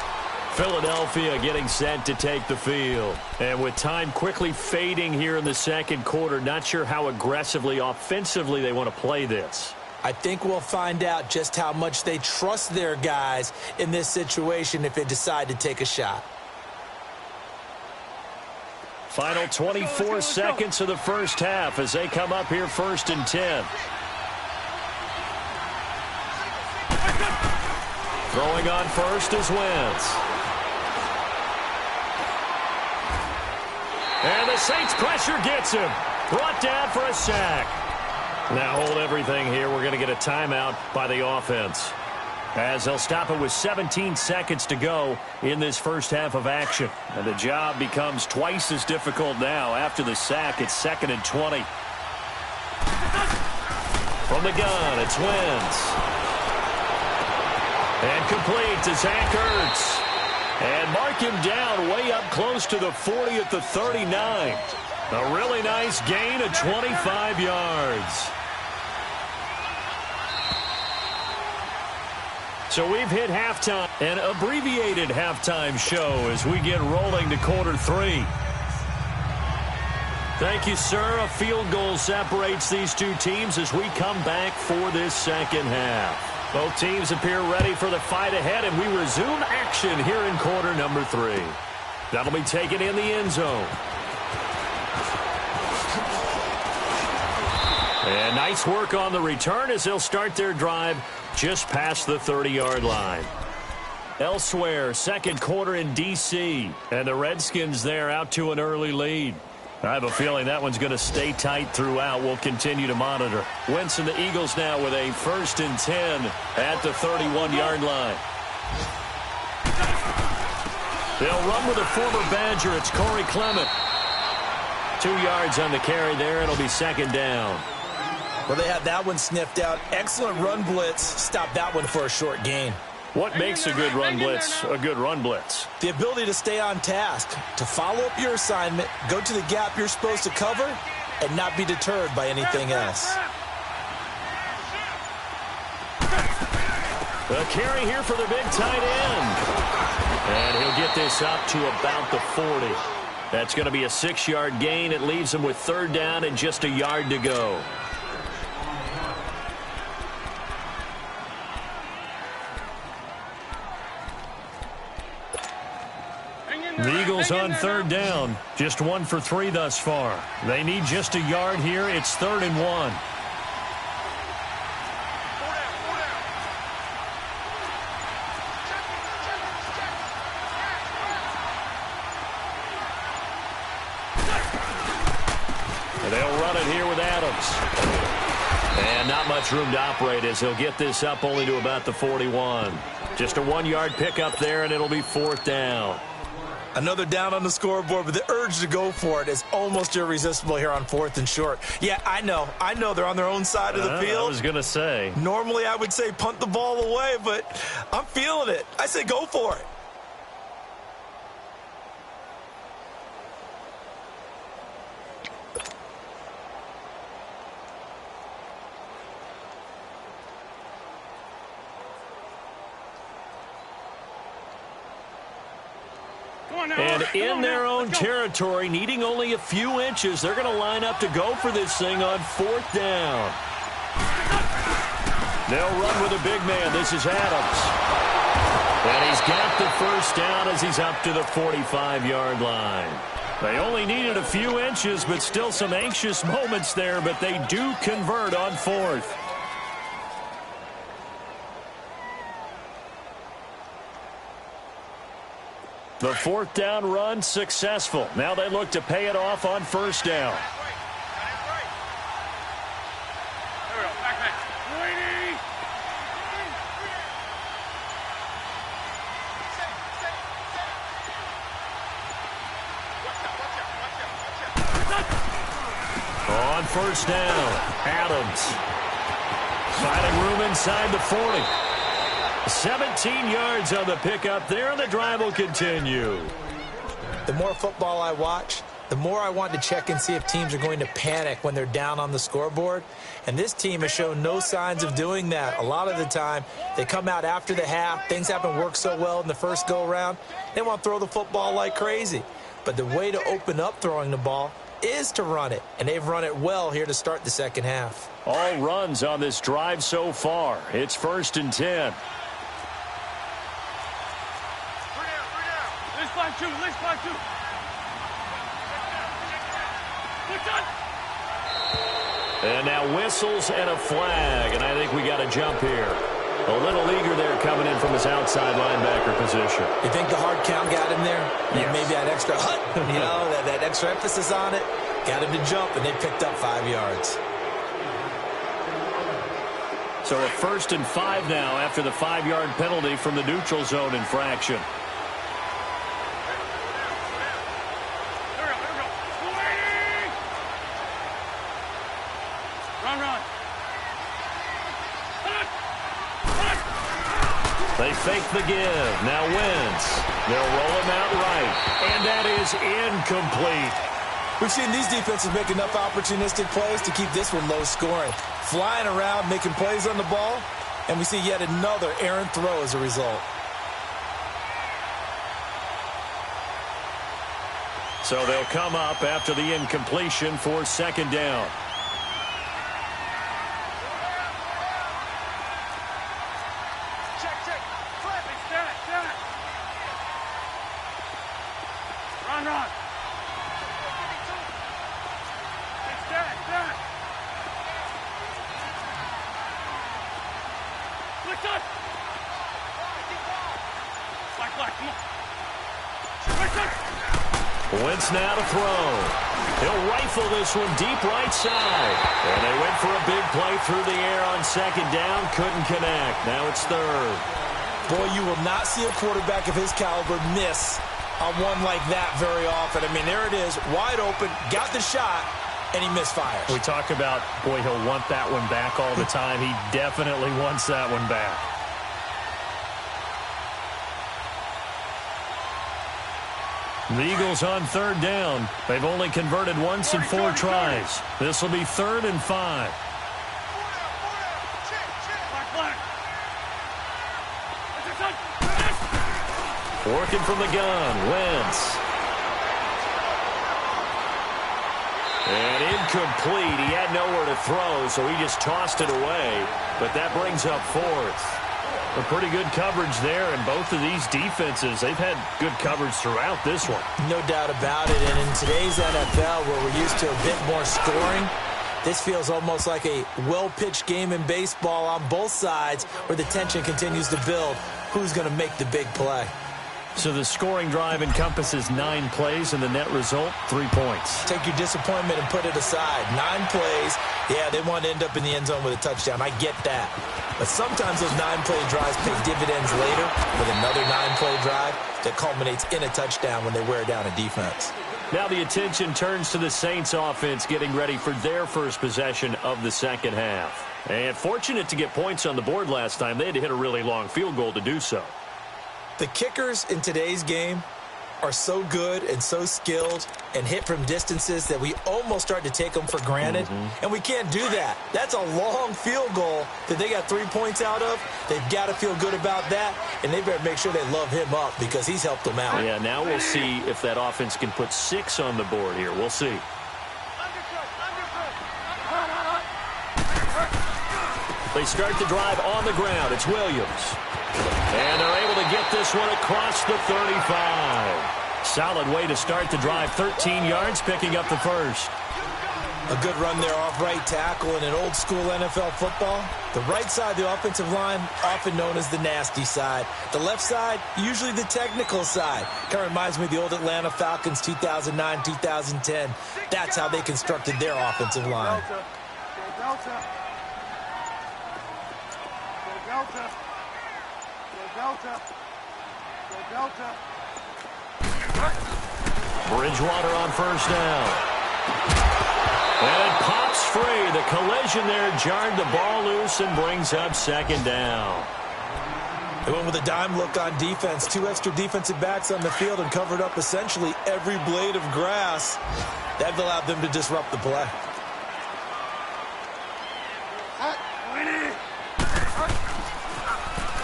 Philadelphia getting set to take the field. And with time quickly fading here in the second quarter, not sure how aggressively, offensively they want to play this. I think we'll find out just how much they trust their guys in this situation if they decide to take a shot. Final 24 seconds of the first half as they come up here 1st and 10. Throwing on first is Wentz. And the Saints pressure gets him. Brought down for a sack. Now hold everything here. We're going to get a timeout by the offense, as they'll stop it with 17 seconds to go in this first half of action. And the job becomes twice as difficult now. After the sack, it's 2nd and 20. From the gun, it's Wentz. And complete to Zach Ertz. And mark him down way up close to the 40 at the 39. A really nice gain of 25 yards. So we've hit halftime, an abbreviated halftime show as we get rolling to quarter 3. Thank you, sir. A field goal separates these two teams as we come back for this second half. Both teams appear ready for the fight ahead, and we resume action here in quarter number 3. That'll be taken in the end zone. And nice work on the return as they'll start their drive just past the 30-yard line. Elsewhere, second quarter in D.C., and the Redskins there out to an early lead. I have a feeling that one's going to stay tight throughout. We'll continue to monitor. Wentz and the Eagles now with a 1st and 10 at the 31-yard line. They'll run with a former Badger. It's Corey Clement. 2 yards on the carry there. It'll be 2nd down. Well, they had that one sniffed out. Excellent run blitz. Stop that one for a short gain. What makes a good run blitz a good run blitz? The ability to stay on task, to follow up your assignment, go to the gap you're supposed to cover, and not be deterred by anything else. The carry here for the big tight end. And he'll get this up to about the 40. That's going to be a 6-yard gain. It leaves him with 3rd down and just a yard to go. The Eagles on third down. Just 1 for 3 thus far. They need just a yard here. It's 3rd and 1. They'll run it here with Adams. And not much room to operate as he'll get this up only to about the 41. Just a 1-yard pickup there, and it'll be 4th down. Another down on the scoreboard, but the urge to go for it is almost irresistible here on 4th and short. Yeah, I know they're on their own side of the field. I was going to say. Normally I would say punt the ball away, but I'm feeling it. I say go for it. And in their own territory, needing only a few inches, they're going to line up to go for this thing on 4th down. They'll run with a big man. This is Adams. And he's got the 1st down as he's up to the 45-yard line. They only needed a few inches, but still some anxious moments there, but they do convert on 4th. The 4th down run successful. Now they look to pay it off on 1st down. On 1st down, Adams. Finding room inside the 40. 17 yards on the pickup there, and the drive will continue. The more football I watch, the more I want to check and see if teams are going to panic when they're down on the scoreboard. And this team has shown no signs of doing that. A lot of the time, they come out after the half. Things haven't worked so well in the first go-around. They want to throw the football like crazy. But the way to open up throwing the ball is to run it. And they've run it well here to start the second half. All runs on this drive so far. It's 1st and 10. And now whistles and a flag, and I think we got a jump here. A little eager there coming in from his outside linebacker position. You think the hard count got him there? Yes. Maybe that extra that extra emphasis on it got him to jump, and they picked up 5 yards. So a 1st and 5 now after the 5-yard penalty from the neutral zone infraction. They fake the give. Now Wentz. They'll roll him out right. And that is incomplete. We've seen these defenses make enough opportunistic plays to keep this one low scoring. Flying around, making plays on the ball, and we see yet another errant throw as a result. So they'll come up after the incompletion for 2nd down. Wentz now to throw. He'll rifle this one deep right side. And they went for a big play through the air on 2nd down. Couldn't connect. Now it's 3rd. Boy, you will not see a quarterback of his caliber miss on one like that very often. I mean, there it is, wide open, got the shot, and he misfires. We talk about, boy, he'll want that one back all the time. He definitely wants that one back. The Eagles on 3rd down. They've only converted once in 4 tries. This will be 3rd and 5. Working from the gun, Wentz. And incomplete. He had nowhere to throw, so he just tossed it away. But that brings up 4th. A pretty good coverage there, and both of these defenses, they've had good coverage throughout this one. No doubt about it, and in today's NFL, where we're used to a bit more scoring, this feels almost like a well-pitched game in baseball on both sides where the tension continues to build. Who's going to make the big play? So the scoring drive encompasses 9 plays, and the net result, 3 points. Take your disappointment and put it aside. 9 plays. Yeah, they want to end up in the end zone with a touchdown. I get that. But sometimes those 9-play drives pay dividends later with another 9-play drive that culminates in a touchdown when they wear down a defense. Now the attention turns to the Saints offense getting ready for their first possession of the second half. And fortunate to get points on the board last time. They had to hit a really long field goal to do so. The kickers in today's game are so good and so skilled and hit from distances that we almost start to take them for granted. And we can't do that. That's a long field goal that they got 3 points out of. They've got to feel good about that, and they better make sure they love him up because he's helped them out. Yeah, now we'll see if that offense can put 6 on the board here. We'll see. They start the drive on the ground. It's Williams. And they're able to get this one across the 35. Solid way to start the drive. 13 yards, picking up the first. A good run there off right tackle in an old-school NFL football. The right side of the offensive line, often known as the nasty side. The left side, usually the technical side. Kind of reminds me of the old Atlanta Falcons 2009, 2010. That's how they constructed their offensive line. Delta. Bridgewater on first down. And it pops free. The collision there jarred the ball loose and brings up second down. They went with a dime look on defense. 2 extra defensive backs on the field and covered up essentially every blade of grass. That allowed them to disrupt the play.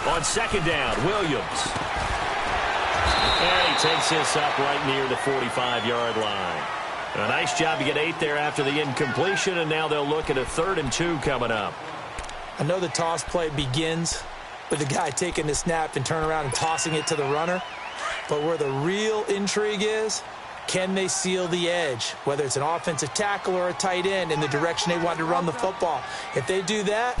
On second down, Williams. And he takes this up right near the 45-yard line. A nice job to get 8 there after the incompletion, and now they'll look at a 3rd and 2 coming up. I know the toss play begins with the guy taking the snap and turn around and tossing it to the runner. But where the real intrigue is, can they seal the edge, whether it's an offensive tackle or a tight end, in the direction they want to run the football? If they do that,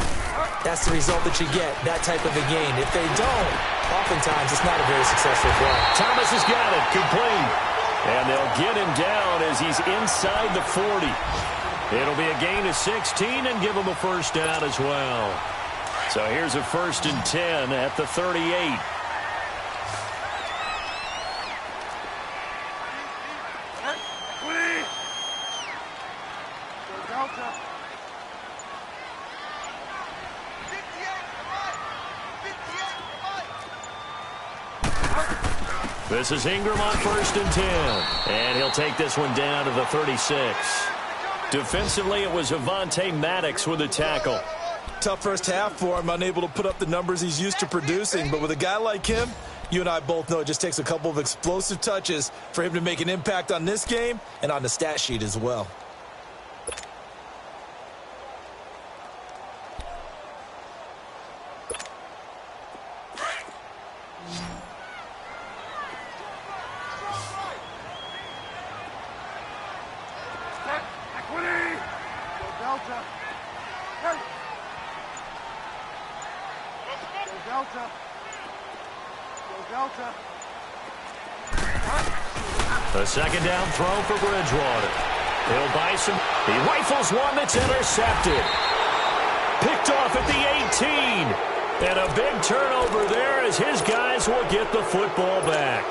that's the result that you get, that type of a gain. If they don't, oftentimes it's not a very successful play. Thomas has got it, complete. And they'll get him down as he's inside the 40. It'll be a gain of 16 and give him a first down as well. So here's a 1st and 10 at the 38. This is Ingram on 1st and 10. And he'll take this one down to the 36. Defensively, it was Avonte Maddox with a tackle. Tough first half for him, unable to put up the numbers he's used to producing. But with a guy like him, you and I both know it just takes a couple of explosive touches for him to make an impact on this game and on the stat sheet as well. A second down throw for Bridgewater. He'll buy some. He rifles one that's intercepted. Picked off at the 18. And a big turnover there as his guys will get the football back.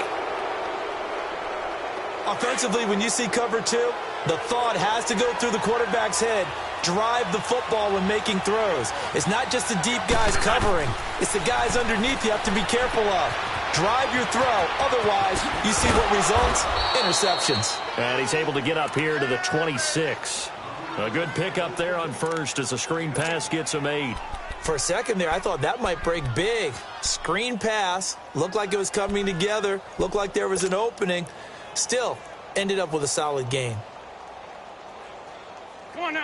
Offensively, when you see cover 2, the thought has to go through the quarterback's head. Drive the football when making throws. It's not just the deep guys covering. It's the guys underneath you have to be careful of. Drive your throw. Otherwise, you see what results? Interceptions. And he's able to get up here to the 26. A good pickup there on first as the screen pass gets him 8. For a second there, I thought that might break big. Screen pass. Looked like it was coming together. Looked like there was an opening. Still, ended up with a solid gain.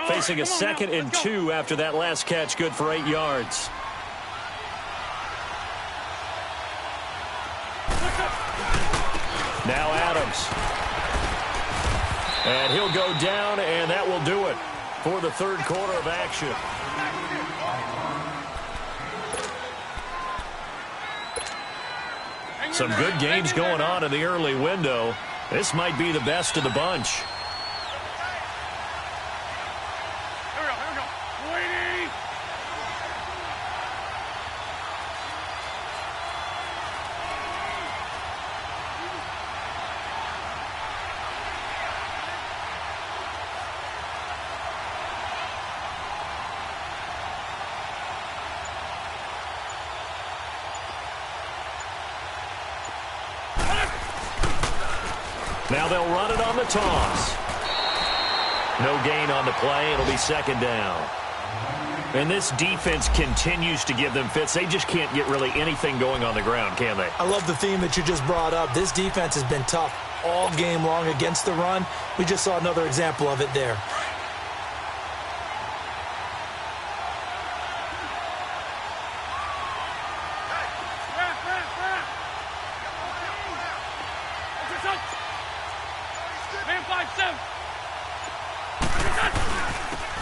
Facing a 2nd and 2 after that last catch, good for 8 yards. yards. And he'll go down, and that will do it for the third quarter of action. Some good games going on in the early window. This might be the best of the bunch. Now they'll run it on the toss. No gain on the play. It'll be second down. And this defense continues to give them fits. They just can't get really anything going on the ground, can they? I love the theme that you just brought up. This defense has been tough all game long against the run. We just saw another example of it there.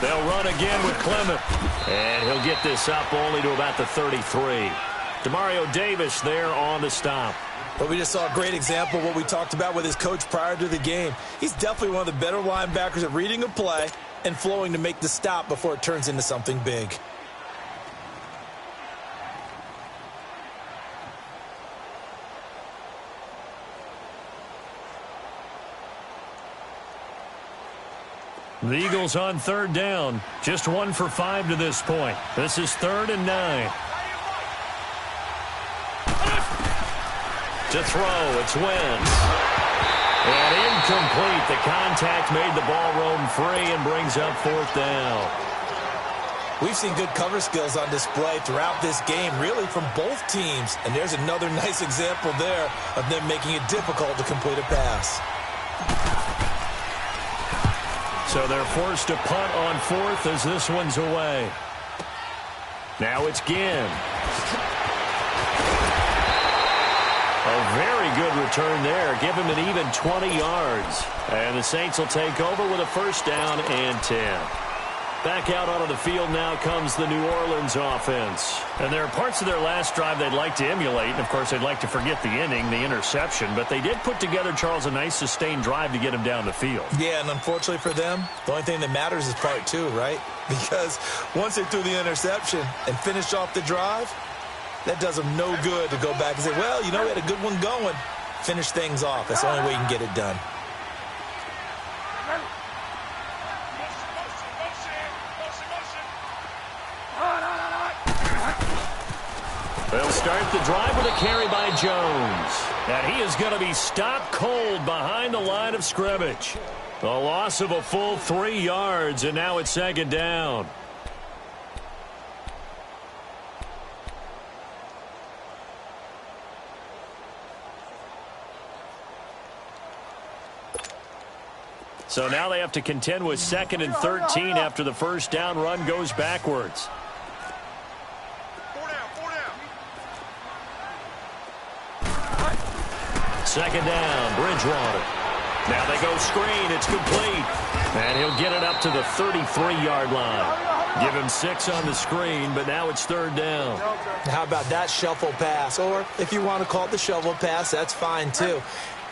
They'll run again with Clement. And he'll get this up only to about the 33. Demario Davis there on the stop. But we just saw a great example of what we talked about with his coach prior to the game. He's definitely one of the better linebackers at reading a play and flowing to make the stop before it turns into something big. The Eagles on third down. Just 1 for 5 to this point. This is 3rd and 9. To throw, it's Wentz. And incomplete. The contact made the ball roam free and brings up 4th down. We've seen good cover skills on display throughout this game, really from both teams. And there's another nice example there of them making it difficult to complete a pass. So they're forced to punt on 4th as this one's away. Now it's Ginn. A very good return there. Give him an even 20 yards. And the Saints will take over with a 1st down and 10. Back out onto the field now comes the New Orleans offense. And there are parts of their last drive they'd like to emulate. And, of course, they'd like to forget the inning, the interception. But they did put together, Charles, a nice sustained drive to get him down the field. Yeah, and unfortunately for them, the only thing that matters is part 2, right? Because once they threw the interception and finished off the drive, that does them no good to go back and say, well, you know, we had a good one going. Finish things off. That's the only way you can get it done. They'll start the drive with a carry by Jones. And he is going to be stopped cold behind the line of scrimmage. A loss of a full 3 yards, and now it's 2nd down. So now they have to contend with 2nd and 13 after the 1st down run goes backwards. 2nd down, Bridgewater. Now they go screen. It's complete. And he'll get it up to the 33-yard line. Give him 6 on the screen, but now it's 3rd down. How about that shuffle pass? Or if you want to call it the shovel pass, that's fine too.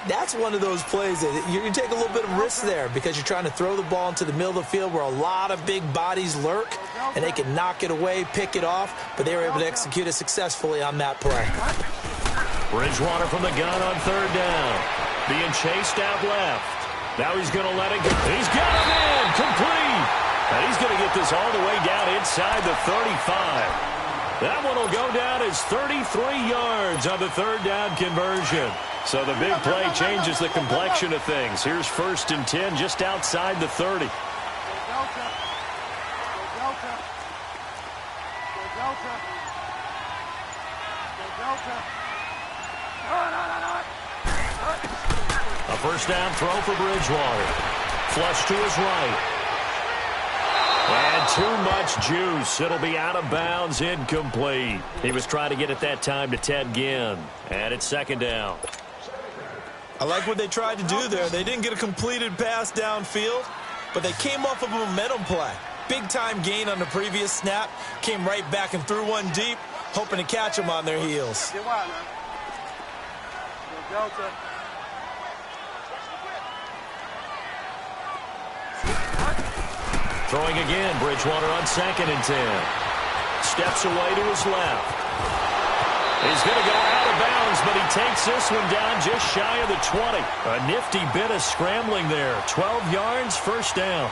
That's one of those plays that you take a little bit of risk there because you're trying to throw the ball into the middle of the field where a lot of big bodies lurk, and they can knock it away, pick it off, but they were able to execute it successfully on that play. Bridgewater from the gun on 3rd down. Being chased out left. Now he's going to let it go. He's got him in. Complete. And he's going to get this all the way down inside the 35. That one will go down as 33 yards on the 3rd down conversion. So the big play changes the complexion of things. Here's 1st and 10 just outside the 30. A 1st down throw for Bridgewater. Flush to his right. And too much juice. It'll be out of bounds, incomplete. He was trying to get it that time to Ted Ginn. And it's 2nd down. I like what they tried to do there. They didn't get a completed pass downfield, but they came off of a momentum play. Big-time gain on the previous snap. Came right back and threw one deep, hoping to catch them on their heels. Get wide, man. Delta. Throwing again, Bridgewater on 2nd and 10. Steps away to his left. He's going to go out of bounds, but he takes this one down just shy of the 20. A nifty bit of scrambling there. 12 yards, first down.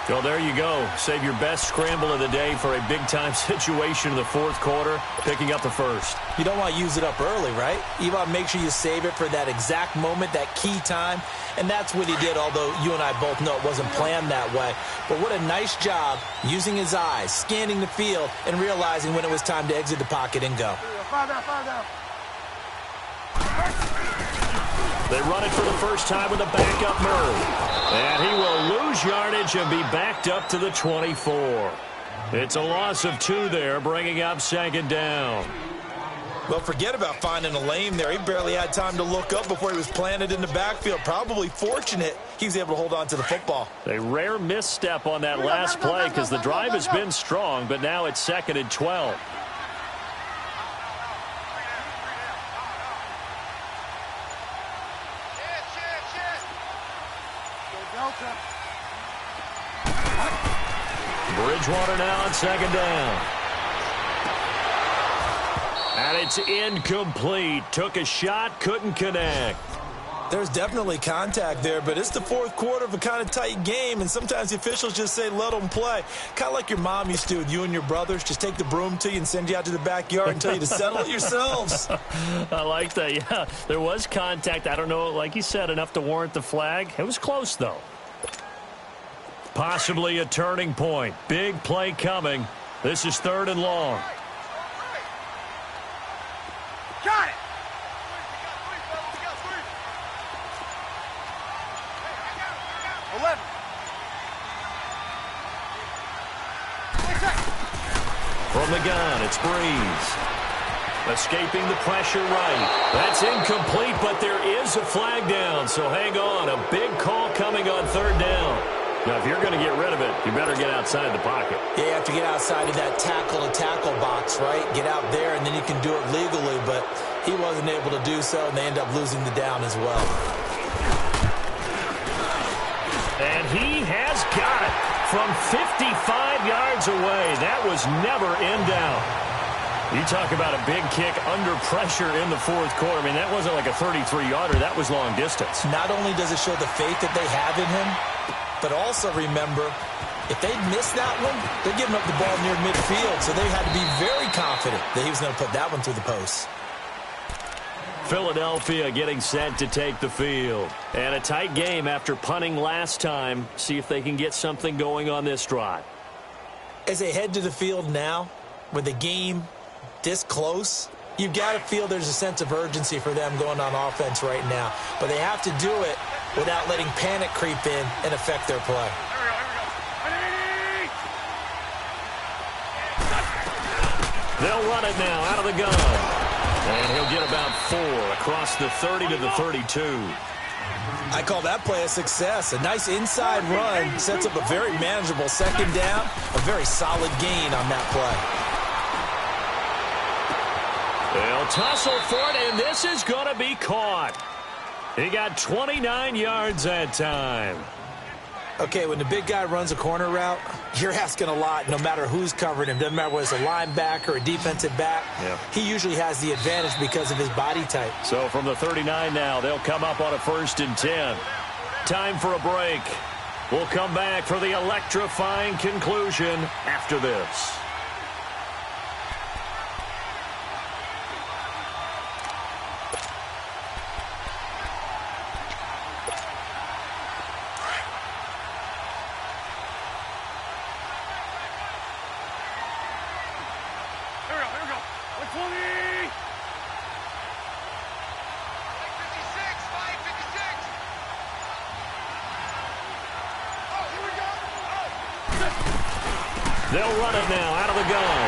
Well, there you go. Save your best scramble of the day for a big-time situation in the fourth quarter, picking up the first. You don't want to use it up early, right? You want to make sure you save it for that exact moment, that key time. And that's what he did, although you and I both know it wasn't planned that way. But what a nice job using his eyes, scanning the field, and realizing when it was time to exit the pocket and go. Five down. They run it for the first time with a backup Murray. And he will lose yardage and be backed up to the 24. It's a loss of 2 there, bringing up 2nd down. Well, forget about finding a lane there. He barely had time to look up before he was planted in the backfield. Probably fortunate he was able to hold on to the football. A rare misstep on that last play because the drive has been strong, but now it's 2nd and 12. Bridgewater now on 2nd down. And it's incomplete. Took a shot, couldn't connect. There's definitely contact there, but it's the fourth quarter of a kind of tight game, and sometimes the officials just say, let them play. Kind of like your mom used to with you and your brothers. Just take the broom to you and send you out to the backyard and tell you to settle it yourselves. I like that, yeah. There was contact. I don't know, like you said, enough to warrant the flag. It was close, though. Possibly a turning point. Big play coming. This is 3rd and long. Got it. From the gun, it's Breeze. Escaping the pressure right. That's incomplete, but there is a flag down, so hang on. A big call coming on 3rd down. Now, if you're going to get rid of it, you better get outside the pocket. Yeah, you have to get outside of that tackle-to-tackle box, right? Get out there, and then you can do it legally, but he wasn't able to do so, and they end up losing the down as well. And he has got it from 55 yards away. That was never in doubt. You talk about a big kick under pressure in the fourth quarter. I mean, that wasn't like a 33-yarder. That was long distance. Not only does it show the faith that they have in him, but also remember, if they'd missed that one, they're giving up the ball near midfield, so they had to be very confident that he was going to put that one through the post. Philadelphia getting set to take the field. And a tight game after punting last time. See if they can get something going on this drive. As they head to the field now, with the game this close, you've got to feel there's a sense of urgency for them going on offense right now. But they have to do it without letting panic creep in and affect their play. They'll run it now out of the gun. And he'll get about 4 across the 30 to the 32. I call that play a success. A nice inside run sets up a very manageable 2nd down. A very solid gain on that play. They'll tussle for it, and this is going to be caught. He got 29 yards that time. Okay, when the big guy runs a corner route, you're asking a lot no matter who's covering him. Doesn't matter whether it's a linebacker or a defensive back. Yeah. He usually has the advantage because of his body type. So from the 39 now, they'll come up on a 1st and 10. Time for a break. We'll come back for the electrifying conclusion after this. They'll run it now out of the gun.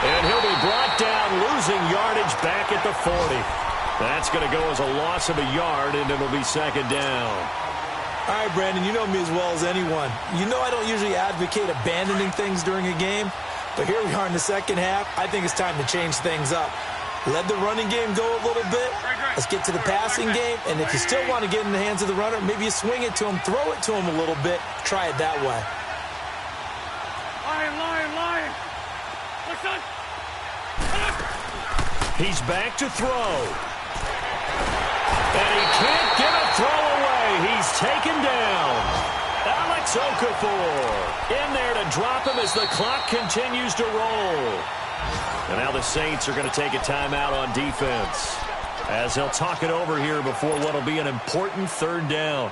And he'll be brought down, losing yardage back at the 40. That's going to go as a loss of a yard, and it'll be second down. All right, Brandon, you know me as well as anyone. You know I don't usually advocate abandoning things during a game, but here we are in the second half. I think it's time to change things up. Let the running game go a little bit. Let's get to the passing game, and if you still want to get in the hands of the runner, maybe you swing it to him, throw it to him a little bit. Try it that way. Lion. What's up? He's back to throw. And he can't get a throw away. He's taken down. Alex Okafor in there to drop him as the clock continues to roll. And now the Saints are going to take a timeout on defense as they'll talk it over here before what will be an important third down.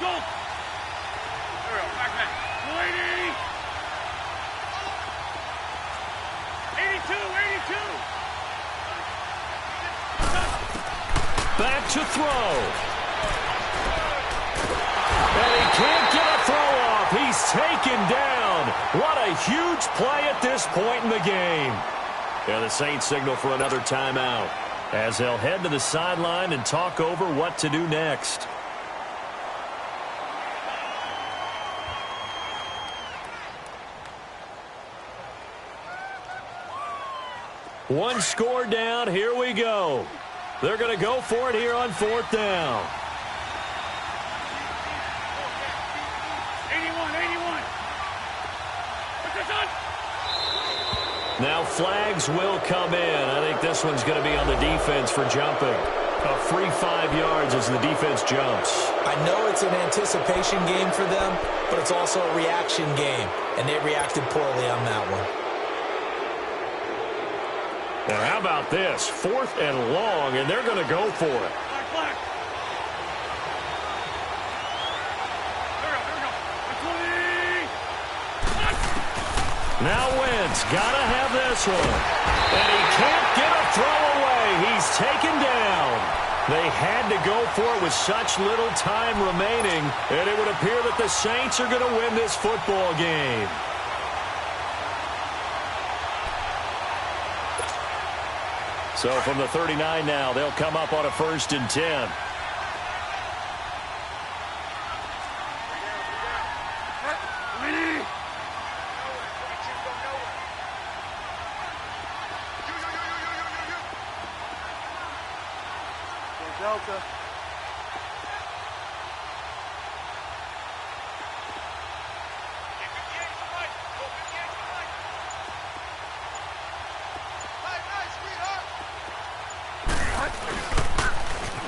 Go. Back. 82. Back to throw. And he can't get a throw off. He's taken down. What a huge play at this point in the game. And the Saints signal for another timeout as they'll head to the sideline and talk over what to do next. One score down. Here we go. They're going to go for it here on fourth down. 81. Now flags will come in. I think this one's going to be on the defense for jumping. A free 5 yards as the defense jumps. I know it's an anticipation game for them, but it's also a reaction game, and they reacted poorly on that one. Now, how about this? 4th and long, and they're going to go for it. Flag. Now Wentz got to have this one. And he can't get a throw away. He's taken down. They had to go for it with such little time remaining, and it would appear that the Saints are going to win this football game. So from the 39 now, they'll come up on a 1st and 10. Delta.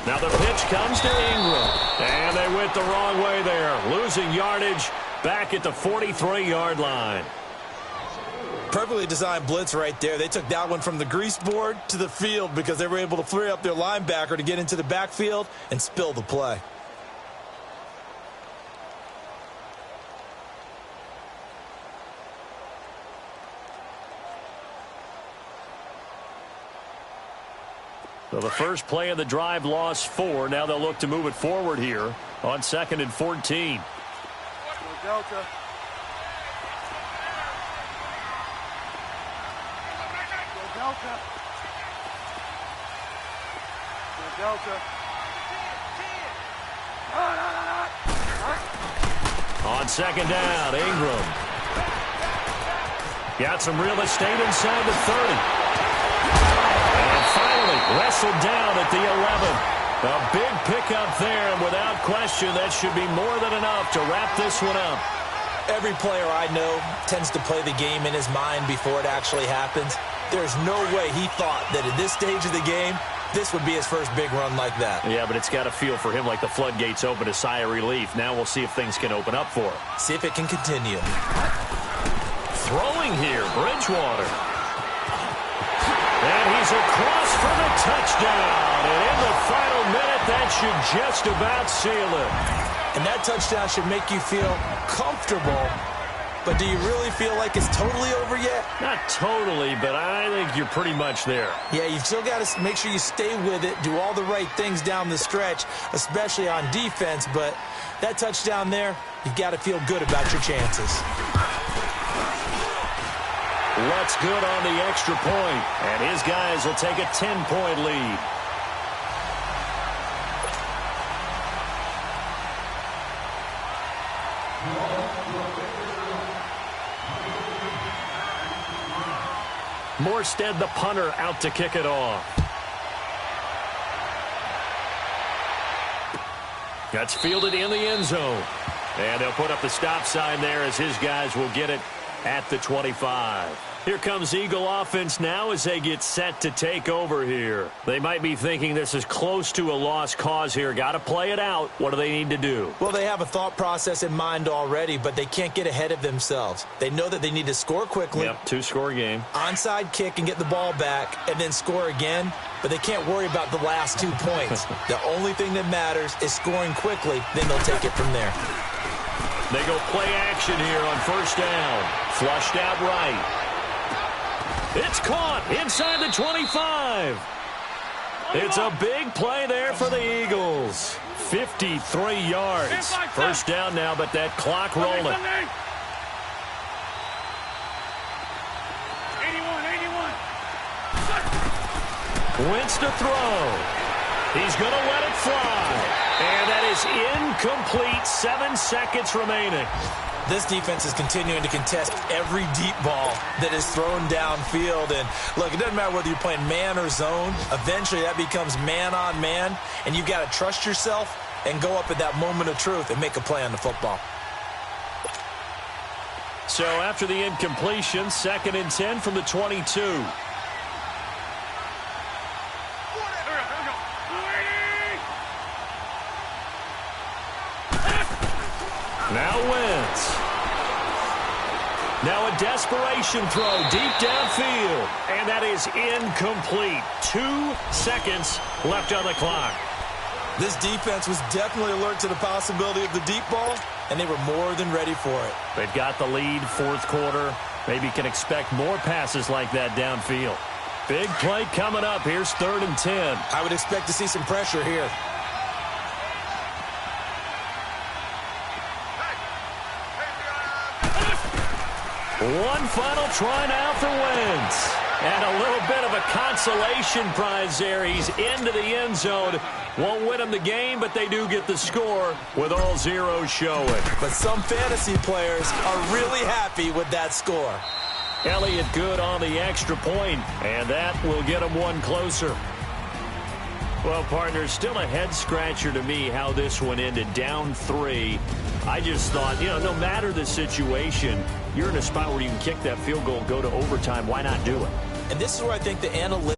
Now the pitch comes to Ingram. And they went the wrong way there. Losing yardage back at the 43-yard line. Perfectly designed blitz right there. They took that one from the grease board to the field because they were able to free up their linebacker to get into the backfield and spill the play. So the first play of the drive lost 4. Now they'll look to move it forward here on 2nd and 14. Delta. On 2nd down, Ingram. Got some real estate inside the 30. And finally wrestled down at the 11. A big pickup there, and without question, that should be more than enough to wrap this one up. Every player I know tends to play the game in his mind before it actually happens. There's no way he thought that at this stage of the game, this would be his first big run like that. Yeah, but it's got to feel for him like the floodgates open, a sigh of relief. Now we'll see if things can open up for him. See if it can continue. Throwing here, Bridgewater. And he's across for the touchdown. And in the final minute, that should just about seal it. And that touchdown should make you feel comfortable. But do you really feel like it's totally over yet? Not totally, but I think like you're pretty much there. Yeah, you've still got to make sure you stay with it, do all the right things down the stretch, especially on defense. But that touchdown there, you've got to feel good about your chances. What's good on the extra point, and his guys will take a 10-point lead. Morstead, the punter, out to kick it off. That's fielded in the end zone. And they'll put up the stop sign there as his guys will get it at the 25. Here comes Eagle offense now as they get set to take over here. They might be thinking this is close to a lost cause here. Got to play it out. What do they need to do? Well, they have a thought process in mind already, but they can't get ahead of themselves. They know that they need to score quickly. Yep, two-score game. Onside kick and get the ball back and then score again, but they can't worry about the last 2 points. The only thing that matters is scoring quickly, then they'll take it from there. They go play action here on first down. Flushed out right. It's caught inside the 25. It's a big play there for the Eagles. 53 yards. First down now, but that clock rolling. 81. Wentz to throw. He's going to let it fly. And that is incomplete. 7 seconds remaining. This defense is continuing to contest every deep ball that is thrown downfield. And, look, it doesn't matter whether you're playing man or zone. Eventually, that becomes man-on-man, and you've got to trust yourself and go up at that moment of truth and make a play on the football. So after the incompletion, 2nd and 10 from the 22. Now Wentz. Now a desperation throw deep downfield. And that is incomplete. 2 seconds left on the clock. This defense was definitely alert to the possibility of the deep ball, and they were more than ready for it. They've got the lead, 4th quarter. Maybe can expect more passes like that downfield. Big play coming up. Here's 3rd and 10. I would expect to see some pressure here. One final try now for Wentz. And a little bit of a consolation prize there. He's into the end zone. Won't win him the game, but they do get the score with all zeros showing. But some fantasy players are really happy with that score. Elliott good on the extra point, and that will get him one closer. Well, partner, still a head-scratcher to me how this one ended, down 3. I just thought, no matter the situation, you're in a spot where you can kick that field goal, go to overtime. Why not do it? And this is where I think the analytics